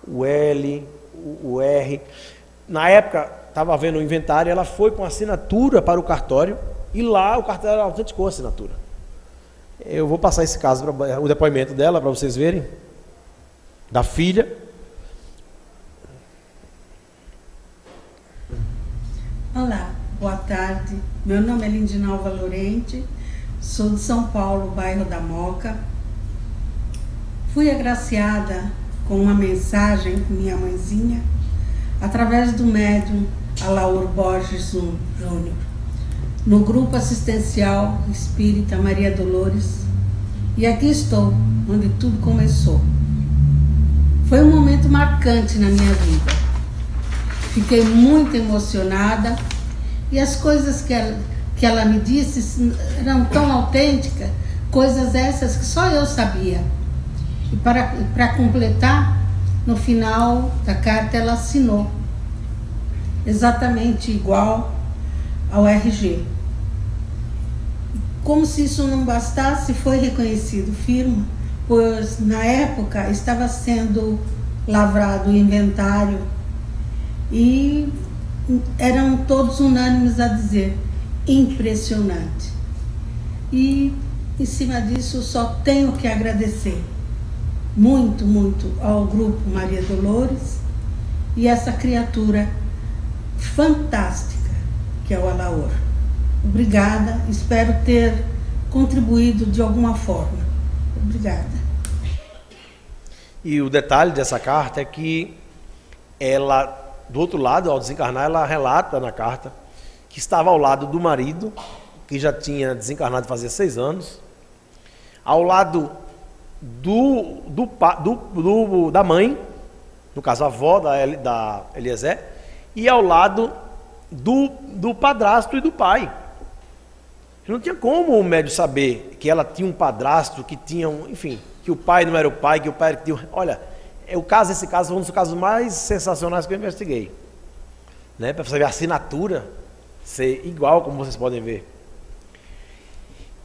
o L, o R. Na época, estava vendo o inventário, ela foi com assinatura para o cartório, e lá o cartório autenticou a assinatura. Eu vou passar esse caso, o depoimento dela, para vocês verem, da filha. Olá, boa tarde. Meu nome é Lindinalva Lorente, sou de São Paulo, bairro da Moca. Fui agraciada com uma mensagem com minha mãezinha, através do médium Alaú Borges Júnior, no grupo assistencial espírita Maria Dolores, e aqui estou, onde tudo começou. Foi um momento marcante na minha vida. Fiquei muito emocionada e as coisas que ela me disse eram tão autênticas, coisas essas que só eu sabia. E para completar, no final da carta ela assinou, exatamente igual ao RG. Como se isso não bastasse, foi reconhecido firma pois na época estava sendo lavrado o inventário e eram todos unânimes a dizer impressionante. E em cima disso só tenho que agradecer muito, muito ao grupo Maria Dolores e essa criatura fantástica que é o Alaor. Obrigada, espero ter contribuído de alguma forma. Obrigada. E o detalhe dessa carta é que ela, do outro lado, ao desencarnar, ela relata na carta que estava ao lado do marido, que já tinha desencarnado fazia 6 anos, ao lado da mãe, no caso a avó da Eliezer, e ao lado do padrasto e do pai. Não tinha como o médium saber que ela tinha um padrasto, que tinha enfim, que o pai não era o pai, que o pai era que tinha... Olha, esse caso foi um dos casos mais sensacionais que eu investiguei, né? Para você ver a assinatura ser igual, como vocês podem ver.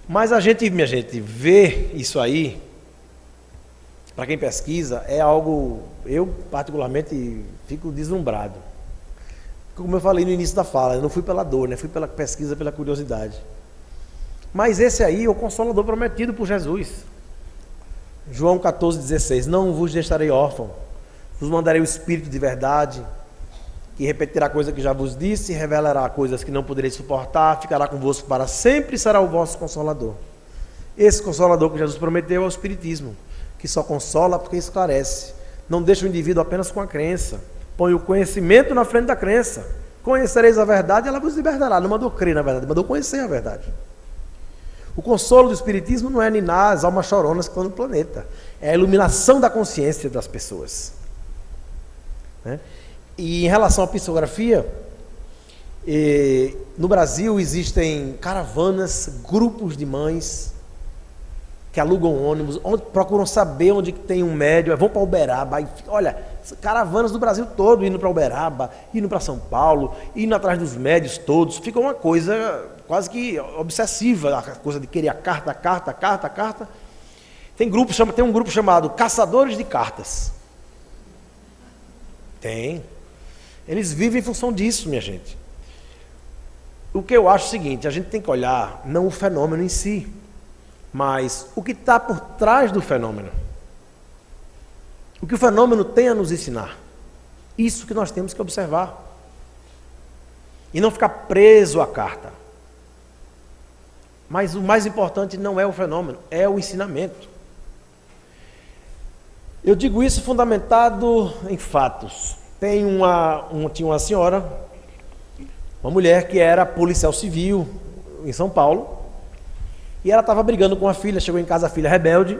Mas minha gente, ver isso aí, para quem pesquisa, é algo, eu particularmente fico deslumbrado. Como eu falei no início da fala, eu não fui pela dor, né? Fui pela pesquisa, pela curiosidade. Mas esse aí é o Consolador prometido por Jesus. João 14,16, não vos deixarei órfão, vos mandarei o Espírito de verdade, que repetirá coisa que já vos disse, revelará coisas que não podereis suportar, ficará convosco para sempre e será o vosso Consolador. Esse Consolador que Jesus prometeu é o Espiritismo, que só consola porque esclarece, não deixa o indivíduo apenas com a crença, põe o conhecimento na frente da crença. Conhecereis a verdade e ela vos libertará. Não mandou crer na verdade, mandou conhecer a verdade. O consolo do Espiritismo não é ninar as almas choronas que estão no planeta, é a iluminação da consciência das pessoas, né? E em relação à psicografia, no Brasil existem caravanas, grupos de mães que alugam ônibus, procuram saber onde tem um médium, vão para Uberaba, olha, caravanas do Brasil todo indo para Uberaba, indo para São Paulo, indo atrás dos médios todos, fica uma coisa quase que obsessiva, a coisa de querer a carta. Tem um grupo chamado Caçadores de Cartas. Tem. Eles vivem em função disso, minha gente. O que eu acho é o seguinte, a gente tem que olhar não o fenômeno em si, mas o que está por trás do fenômeno. O que o fenômeno tem a nos ensinar. Isso que nós temos que observar. E não ficar preso à carta. Mas o mais importante não é o fenômeno, é o ensinamento. Eu digo isso fundamentado em fatos. Tinha uma senhora, uma mulher que era policial civil em São Paulo, e ela estava brigando com a filha, chegou em casa a filha rebelde,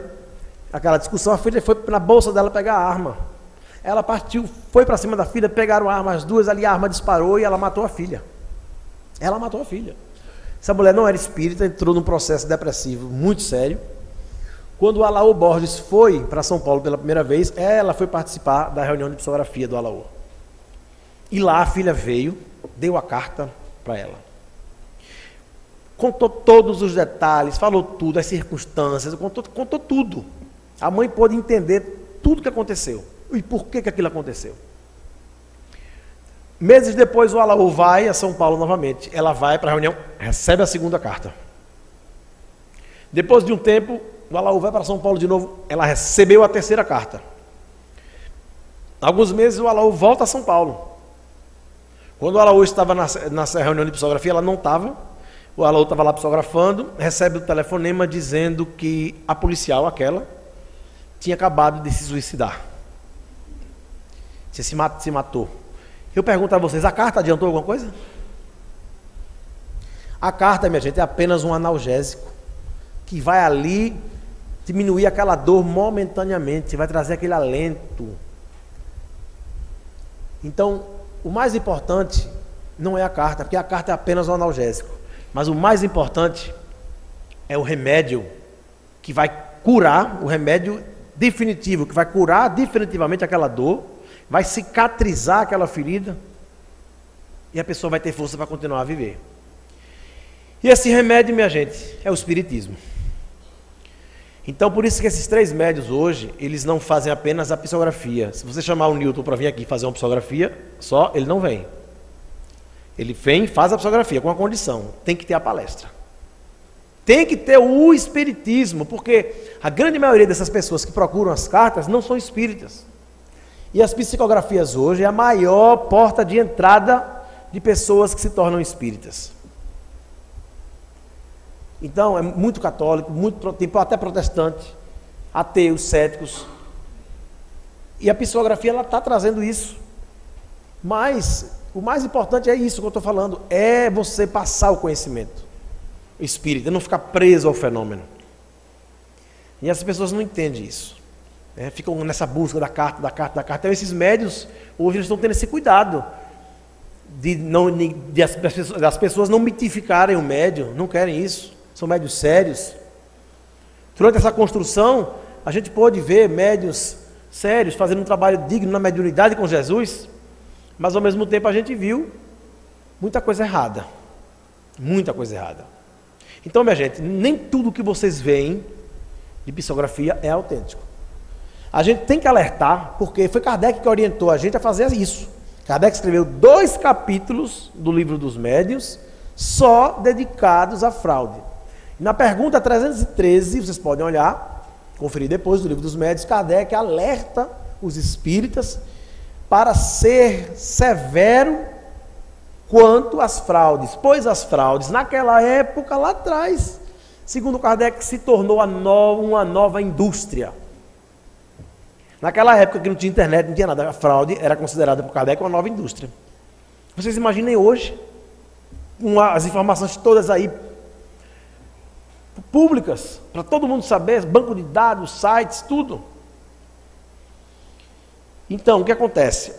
aquela discussão, a filha foi na bolsa dela pegar a arma. Ela partiu, foi para cima da filha, pegaram a arma, as duas ali, a arma disparou e ela matou a filha. Ela matou a filha. Essa mulher não era espírita, entrou num processo depressivo muito sério. Quando o Alaor Borges foi para São Paulo pela primeira vez, ela foi participar da reunião de psicografia do Alaor. E lá a filha veio, deu a carta para ela. Contou todos os detalhes, falou tudo, as circunstâncias, contou tudo. A mãe pôde entender tudo o que aconteceu e por que aquilo aconteceu. Meses depois o Alaor vai a São Paulo novamente. Ela vai para a reunião, recebe a segunda carta. Depois de um tempo, o Alaor vai para São Paulo de novo, ela recebeu a terceira carta. Alguns meses o Alaor volta a São Paulo. Quando o Alaor estava nessa reunião de psicografia, ela não estava. O Alaor estava lá psicografando, recebe o telefonema dizendo que a policial, aquela, tinha acabado de se suicidar. Se matou. Eu pergunto a vocês, a carta adiantou alguma coisa? A carta, minha gente, é apenas um analgésico que vai ali diminuir aquela dor momentaneamente, vai trazer aquele alento. Então, o mais importante não é a carta, porque a carta é apenas um analgésico. Mas o mais importante é o remédio que vai curar, o remédio definitivo, que vai curar definitivamente aquela dor, vai cicatrizar aquela ferida e a pessoa vai ter força para continuar a viver. E esse remédio, minha gente, é o Espiritismo. Então, por isso que esses 3 médios hoje, eles não fazem apenas a psicografia. Se você chamar o Newton para vir aqui fazer uma psicografia só, ele não vem. Ele vem e faz a psicografia com uma condição: tem que ter a palestra. Tem que ter o espiritismo, porque a grande maioria dessas pessoas que procuram as cartas não são espíritas. E as psicografias hoje é a maior porta de entrada de pessoas que se tornam espíritas. Então, é muito católico, tipo, até protestante, ateus, céticos. E a psicografia está trazendo isso. Mas o mais importante é isso que eu estou falando, é você passar o conhecimento espírita, não ficar preso ao fenômeno. E as pessoas não entendem isso, né? Ficam nessa busca da carta. Então esses médios, hoje eles estão tendo esse cuidado das pessoas não mitificarem o médium, não querem isso, são médios sérios. Durante essa construção, a gente pôde ver médios sérios fazendo um trabalho digno na mediunidade com Jesus, mas ao mesmo tempo a gente viu muita coisa errada. Muita coisa errada. Então, minha gente, nem tudo que vocês veem de psicografia é autêntico. A gente tem que alertar, porque foi Kardec que orientou a gente a fazer isso. Kardec escreveu 2 capítulos do Livro dos Médiuns, só dedicados à fraude. Na pergunta 313, vocês podem olhar, conferir depois do Livro dos Médiuns, Kardec alerta os espíritas para ser severo quanto às fraudes, pois as fraudes, naquela época, lá atrás, segundo Kardec, se tornou uma nova indústria. Naquela época que não tinha internet, não tinha nada, a fraude era considerada por Kardec uma nova indústria. Vocês imaginem hoje, com as informações todas aí, públicas, para todo mundo saber, banco de dados, sites, tudo. Então, o que acontece?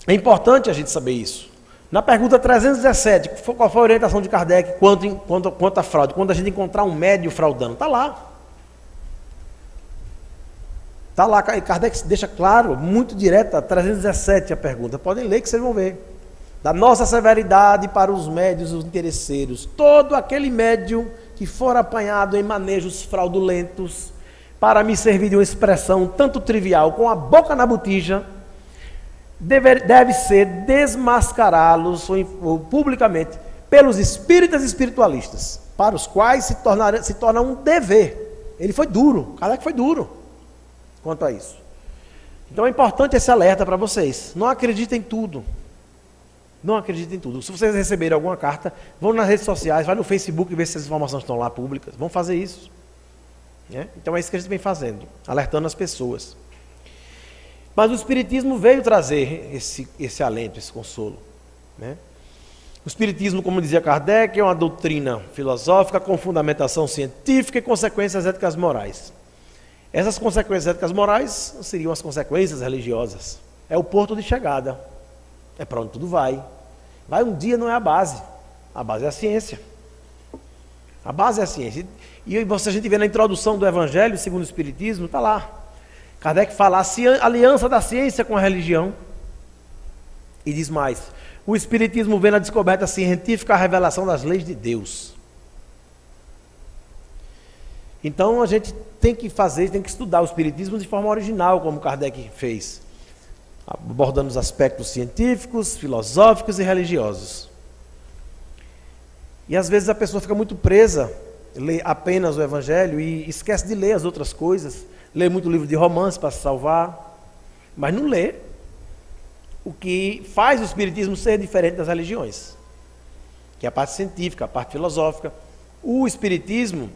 É importante a gente saber isso. Na pergunta 317, qual foi a orientação de Kardec quanto à fraude? Quando a gente encontrar um médium fraudando, está lá. Está lá, Kardec deixa claro, muito direta, 317 a pergunta. Podem ler que vocês vão ver. Da nossa severidade para os médios e os interesseiros. Todo aquele médium que for apanhado em manejos fraudulentos, para me servir de uma expressão tanto trivial, com a boca na botija, deve ser desmascará-los publicamente pelos espíritas espiritualistas, para os quais se torna um dever. Ele foi duro, Kardec foi duro quanto a isso. Então é importante esse alerta para vocês. Não acreditem em tudo. Não acreditem em tudo. Se vocês receberem alguma carta, vão nas redes sociais, vai no Facebook e vê se as informações estão lá públicas. Vão fazer isso. Né? Então é isso que a gente vem fazendo, alertando as pessoas. Mas o Espiritismo veio trazer esse alento, esse consolo. Né? O Espiritismo, como dizia Kardec, é uma doutrina filosófica com fundamentação científica e consequências éticas morais. Essas consequências éticas morais seriam as consequências religiosas. É o porto de chegada. É para onde tudo vai. Vai um dia, não é a base. A base é a ciência. A base é a ciência. E a gente vê na introdução do Evangelho, segundo o Espiritismo, está lá. Kardec fala a aliança da ciência com a religião. E diz mais, o Espiritismo vê na descoberta científica a revelação das leis de Deus. Então a gente tem que estudar o Espiritismo de forma original, como Kardec fez, abordando os aspectos científicos, filosóficos e religiosos. E às vezes a pessoa fica muito presa, lê apenas o Evangelho e esquece de ler as outras coisas, lê muito livro de romance para se salvar, mas não lê o que faz o Espiritismo ser diferente das religiões, que é a parte científica, a parte filosófica. O Espiritismo,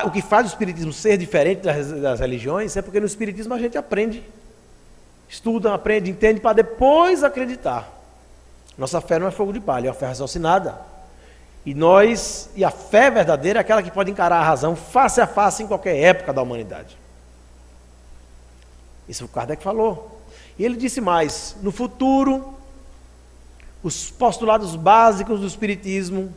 o que faz o Espiritismo ser diferente das religiões é porque no Espiritismo a gente aprende, estuda, aprende, entende para depois acreditar. Nossa fé não é fogo de palha, é uma fé raciocinada. E a fé verdadeira é aquela que pode encarar a razão face a face em qualquer época da humanidade. Isso o Kardec falou. E ele disse mais, no futuro, os postulados básicos do Espiritismo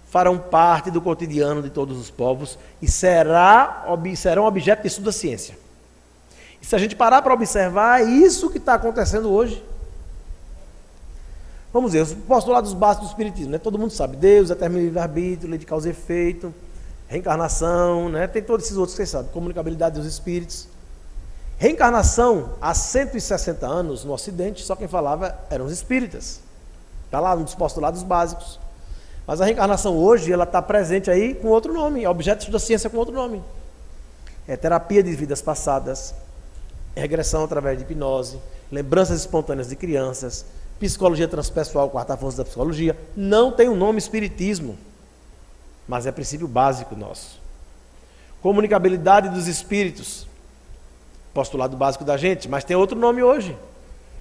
farão parte do cotidiano de todos os povos e serão objeto de estudo da ciência. E se a gente parar para observar, é isso que está acontecendo hoje. Vamos ver, os postulados básicos do Espiritismo, né? Todo mundo sabe, Deus determina o livre-arbítrio, lei de causa e efeito, reencarnação, né? Tem todos esses outros que vocês sabem, comunicabilidade dos espíritos. Reencarnação, há 160 anos no Ocidente, só quem falava eram os espíritas. Está lá nos postulados básicos. Mas a reencarnação hoje, ela está presente aí com outro nome, é objeto da ciência com outro nome. É terapia de vidas passadas, regressão através de hipnose, lembranças espontâneas de crianças, psicologia transpessoal, quarta força da psicologia. Não tem o nome espiritismo, mas é princípio básico nosso. Comunicabilidade dos espíritos, postulado básico da gente, mas tem outro nome hoje.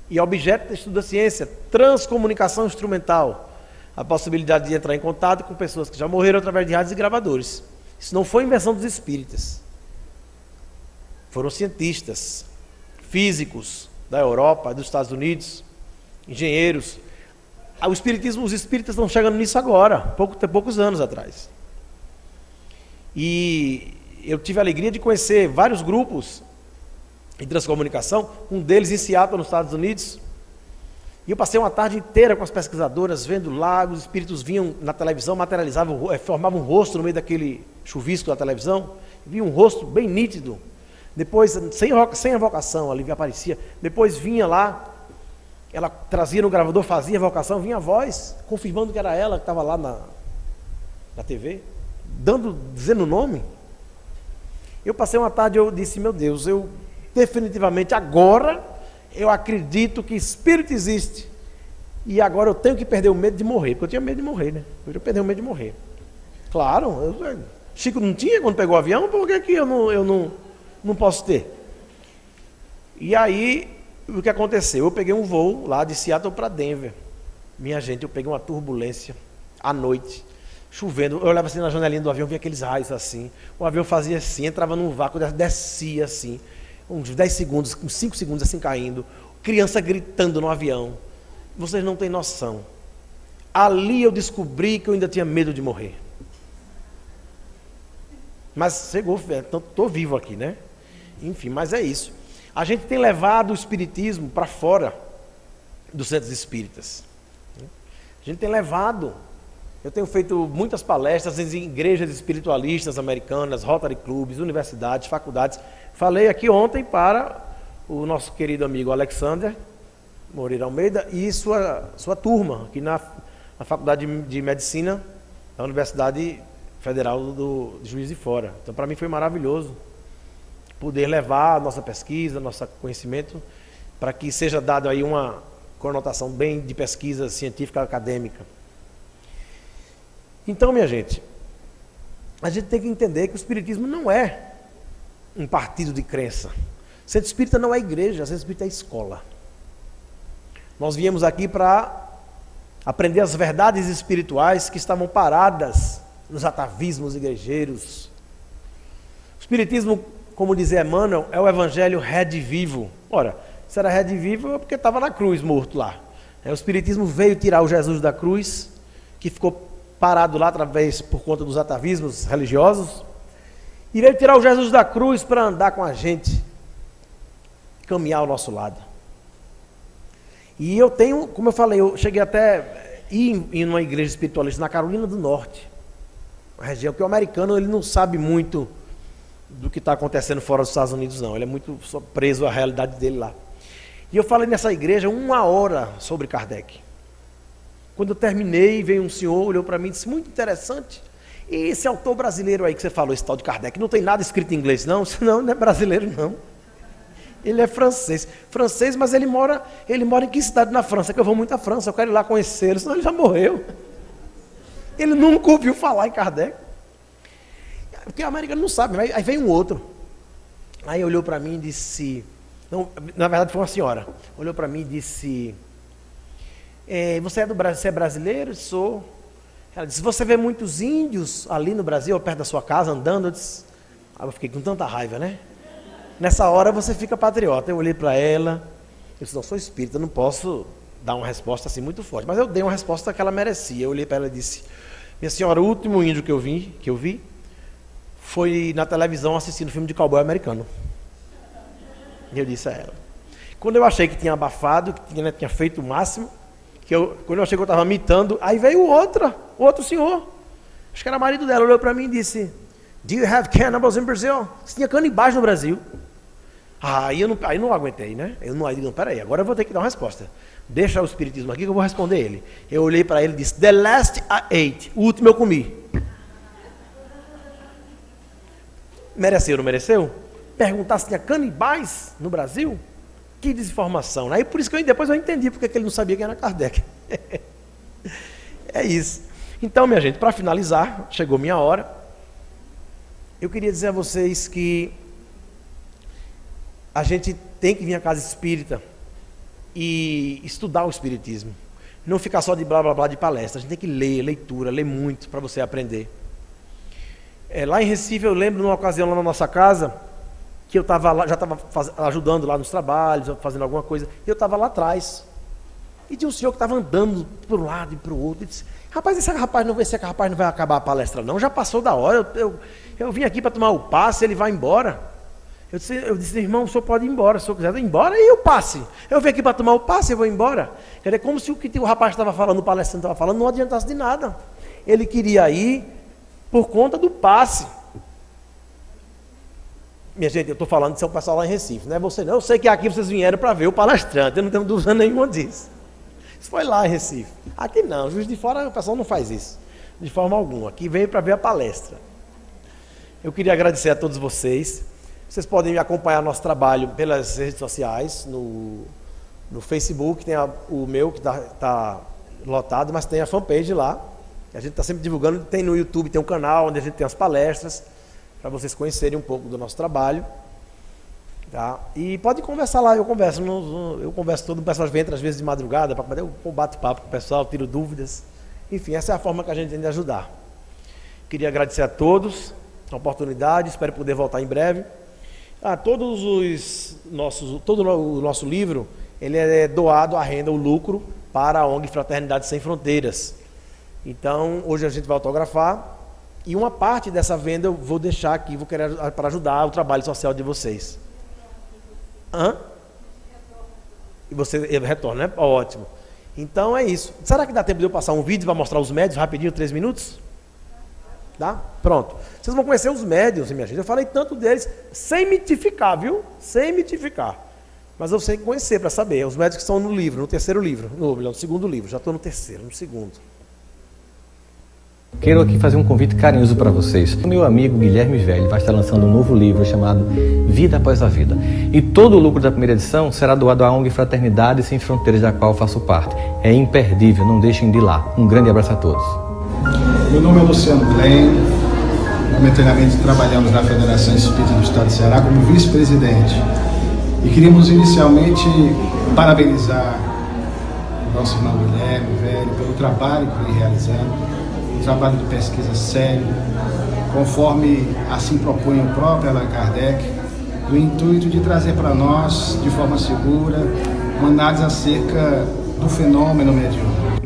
E é objeto de estudo da ciência, transcomunicação instrumental. A possibilidade de entrar em contato com pessoas que já morreram através de rádios e gravadores. Isso não foi invenção dos espíritas. Foram cientistas, físicos da Europa, dos Estados Unidos, engenheiros. Os espíritas estão chegando nisso agora, poucos anos atrás. E eu tive a alegria de conhecer vários grupos de transcomunicação, um deles em Seattle, nos Estados Unidos. E eu passei uma tarde inteira com as pesquisadoras, vendo lá, os espíritos vinham na televisão, materializavam, formavam um rosto no meio daquele chuvisco da televisão, via um rosto bem nítido. Depois, sem evocação, ali aparecia. Depois vinha lá, ela trazia no gravador, fazia evocação, vinha a voz, confirmando que era ela que estava lá na TV, dizendo o nome. Eu passei uma tarde, eu disse, meu Deus, eu definitivamente agora eu acredito que espírito existe. E agora eu tenho que perder o medo de morrer, porque eu tinha medo de morrer, né? Eu perdi o medo de morrer. Claro, Chico não tinha quando pegou o avião, por que eu não posso ter? E aí, o que aconteceu? Eu peguei um voo lá de Seattle para Denver. Minha gente, eu peguei uma turbulência à noite, chovendo. Eu olhava assim na janelinha do avião, via aqueles raios assim. O avião fazia assim, entrava num vácuo, descia assim. Uns 10 segundos, uns 5 segundos assim caindo. Criança gritando no avião. Vocês não têm noção. Ali eu descobri que eu ainda tinha medo de morrer. Mas chegou, então estou vivo aqui, né? Enfim, mas é isso. A gente tem levado o espiritismo para fora dos centros espíritas. A gente tem levado. Eu tenho feito muitas palestras em igrejas espiritualistas americanas, Rotary Clubs, universidades, faculdades. Falei aqui ontem para o nosso querido amigo Alexander Moreira Almeida e sua turma, aqui na Faculdade de Medicina da Universidade Federal de Juiz de Fora. Então, para mim foi maravilhoso poder levar a nossa pesquisa, nosso conhecimento, para que seja dado aí uma conotação bem de pesquisa científica acadêmica. Então, minha gente, a gente tem que entender que o espiritismo não é um partido de crença. Centro espírita não é igreja, centro espírita é escola. Nós viemos aqui para aprender as verdades espirituais que estavam paradas nos atavismos igrejeiros. O espiritismo, como dizia Emmanuel, é o evangelho redivivo. Ora, se era redivivo é porque estava na cruz morto lá. O espiritismo veio tirar o Jesus da cruz, que ficou parado lá por conta dos atavismos religiosos, e veio tirar o Jesus da cruz para andar com a gente, caminhar ao nosso lado. E eu tenho, como eu falei, eu cheguei até ir numa igreja espiritualista na Carolina do Norte, uma região que o americano ele não sabe muito do que está acontecendo fora dos Estados Unidos, não. Ele é muito só preso à realidade dele lá. E eu falei nessa igreja 1 hora sobre Kardec. Quando eu terminei, veio um senhor, olhou para mim e disse, muito interessante. E esse autor brasileiro aí que você falou, esse tal de Kardec, não tem nada escrito em inglês, não? Não, não é brasileiro, não. Ele é francês. Francês, mas ele mora em que cidade na França? Que eu vou muito à França, eu quero ir lá conhecê-lo, senão ele já morreu. Ele nunca ouviu falar em Kardec. Porque a América não sabe, aí veio um outro. Aí olhou para mim e disse... Não, na verdade foi uma senhora. Olhou para mim e disse... Você é do Brasil, você é brasileiro? Sou. Ela disse, você vê muitos índios ali no Brasil, perto da sua casa, andando? Eu disse, eu fiquei com tanta raiva, né? Nessa hora você fica patriota. Eu olhei para ela, eu disse, não, sou espírita, não posso dar uma resposta assim muito forte. Mas eu dei uma resposta que ela merecia. Eu olhei para ela e disse, minha senhora, o último índio que eu vi foi na televisão assistindo filme de cowboy americano. E eu disse a ela. Quando eu achei que tinha abafado, que tinha feito o máximo, quando eu achei que eu estava mitando, aí veio o outro senhor, acho que era marido dela, olhou para mim e disse, Do you have cannibals in Brazil? Se tinha canibais no Brasil. Aí eu não aguentei, né? Aí digo, peraí, agora eu vou ter que dar uma resposta. Deixa o espiritismo aqui que eu vou responder ele. Eu olhei para ele e disse, the last I ate. O último eu comi. Mereceu ou não mereceu? Perguntar se tinha canibais no Brasil? Que desinformação. Aí por isso que depois eu entendi porque ele não sabia quem era Kardec. É isso. Então, minha gente, para finalizar, chegou minha hora. Eu queria dizer a vocês que a gente tem que vir à casa espírita e estudar o espiritismo. Não ficar só de blá blá blá de palestra. A gente tem que ler muito para você aprender. Lá em Recife, eu lembro numa ocasião lá na nossa casa, que eu estava lá, já estava ajudando lá nos trabalhos, fazendo alguma coisa, e eu estava lá atrás. E tinha um senhor que estava andando para um lado e para o outro, e disse, rapaz, esse rapaz não vai acabar a palestra não, já passou da hora, eu vim aqui para tomar o passe, ele vai embora. Eu disse, irmão, o senhor pode ir embora, se o senhor quiser ir embora, e o passe? Eu vim aqui para tomar o passe, eu vou embora. Quer dizer, como se o que o rapaz estava falando, o palestrante estava falando, não adiantasse de nada. Ele queria ir por conta do passe. Minha gente, eu estou falando de ser o pessoal lá em Recife, não é você não. Eu sei que aqui vocês vieram para ver o palestrante, eu não tenho dúvida nenhuma disso. Isso foi lá em Recife. Aqui não, Juiz de Fora o pessoal não faz isso, de forma alguma. Aqui veio para ver a palestra. Eu queria agradecer a todos vocês. Vocês podem acompanhar nosso trabalho pelas redes sociais, no Facebook, tem o meu que está lotado, mas tem a fanpage lá. A gente está sempre divulgando, tem no YouTube, tem um canal onde a gente tem as palestras, para vocês conhecerem um pouco do nosso trabalho. Tá? E pode conversar lá, eu converso todo, o pessoal vem às vezes de madrugada, para fazer um bate-papo com o pessoal, tiro dúvidas. Enfim, essa é a forma que a gente tem de ajudar. Queria agradecer a todos a oportunidade, espero poder voltar em breve. Todo o nosso livro, ele é doado à renda, o lucro, para a ONG Fraternidade Sem Fronteiras. Então, hoje a gente vai autografar e uma parte dessa venda eu vou deixar aqui, vou querer para ajudar o trabalho social de vocês. E você retorna, né? Ótimo. Então é isso. Será que dá tempo de eu passar um vídeo para mostrar os médios rapidinho, 3 minutos? Dá? Pronto. Vocês vão conhecer os médiuns, minha gente. Eu falei tanto deles, sem mitificar, viu? Sem mitificar. Mas eu sei conhecer para saber. Os médiuns que estão no livro, no terceiro livro. No segundo livro. Já estou no terceiro, no segundo. Quero aqui fazer um convite carinhoso para vocês. O meu amigo Guilherme Velho vai estar lançando um novo livro chamado Vida Após a Vida. E todo o lucro da primeira edição será doado à ONG Fraternidade Sem Fronteiras, da qual faço parte. É imperdível, não deixem de ir lá. Um grande abraço a todos. Meu nome é Luciano Klein. Momentaneamente trabalhamos na Federação Espírita do Estado de Ceará como vice-presidente. E queríamos inicialmente parabenizar o nosso irmão Guilherme Velho pelo trabalho que vem realizando. Um trabalho de pesquisa sério, conforme assim propõe o próprio Allan Kardec, no intuito de trazer para nós, de forma segura, uma análise acerca do fenômeno mediúnico.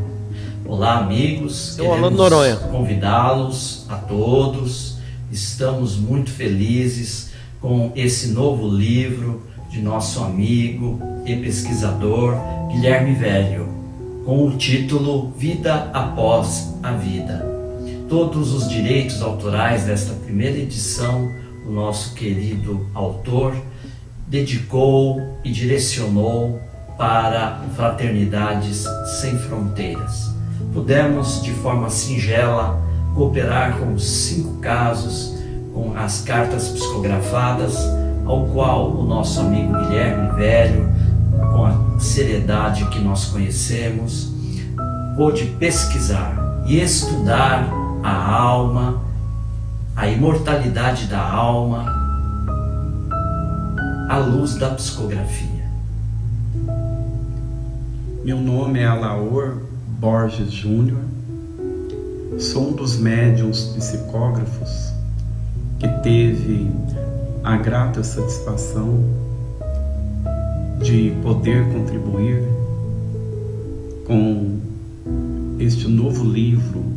Olá, amigos, queremos convidá-los a todos. Estamos muito felizes com esse novo livro de nosso amigo e pesquisador Guilherme Velho, com o título Vida Após a Vida. Todos os direitos autorais desta primeira edição, o nosso querido autor dedicou e direcionou para Fraternidades Sem Fronteiras. Pudemos, de forma singela, cooperar com os 5 casos, com as cartas psicografadas, ao qual o nosso amigo Guilherme Velho, com a seriedade que nós conhecemos, pôde pesquisar e estudar a alma, a imortalidade da alma, à luz da psicografia. Meu nome é Alaor Borges Júnior, sou um dos médiuns psicógrafos que teve a grata satisfação de poder contribuir com este novo livro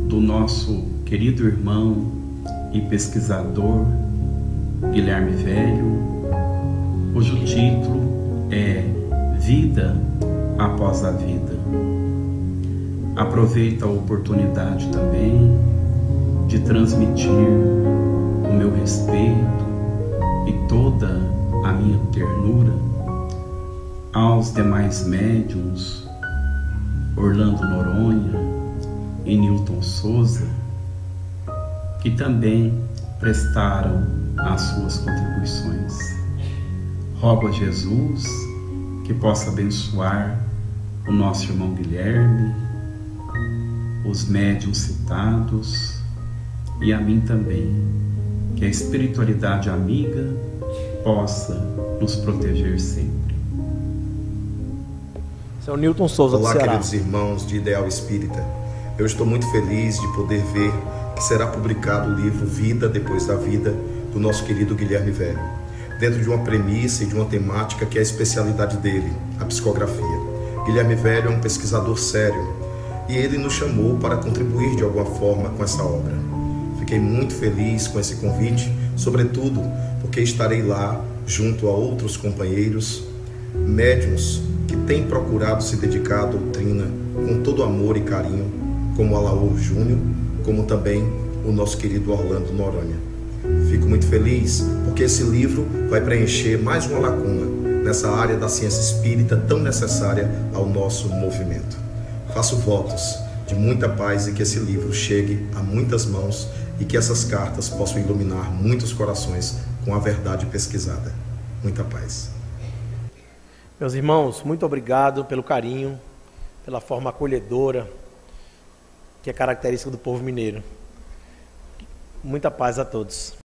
do nosso querido irmão e pesquisador Guilherme Velho, cujo título é Vida Após a Vida. Aproveito a oportunidade também de transmitir o meu respeito e toda a minha ternura aos demais médiuns Orlando Noronha e Newton Souza, que também prestaram as suas contribuições. Rogo a Jesus que possa abençoar o nosso irmão Guilherme, os médiuns citados e a mim também, que a espiritualidade amiga possa nos proteger sempre. São Newton Souza do Olá, Ceará. queridos irmãos de Ideal Espírita. Eu estou muito feliz de poder ver que será publicado o livro Vida Depois da Vida, do nosso querido Guilherme Velho, dentro de uma premissa e de uma temática que é a especialidade dele, a psicografia. Guilherme Velho é um pesquisador sério e ele nos chamou para contribuir de alguma forma com essa obra. Fiquei muito feliz com esse convite, sobretudo porque estarei lá junto a outros companheiros, médiuns que têm procurado se dedicar à doutrina com todo amor e carinho, como Alaor Júnior, como também o nosso querido Orlando Noronha. Fico muito feliz porque esse livro vai preencher mais uma lacuna nessa área da ciência espírita tão necessária ao nosso movimento. Faço votos de muita paz e que esse livro chegue a muitas mãos e que essas cartas possam iluminar muitos corações com a verdade pesquisada. Muita paz. Meus irmãos, muito obrigado pelo carinho, pela forma acolhedora que é característica do povo mineiro. Muita paz a todos.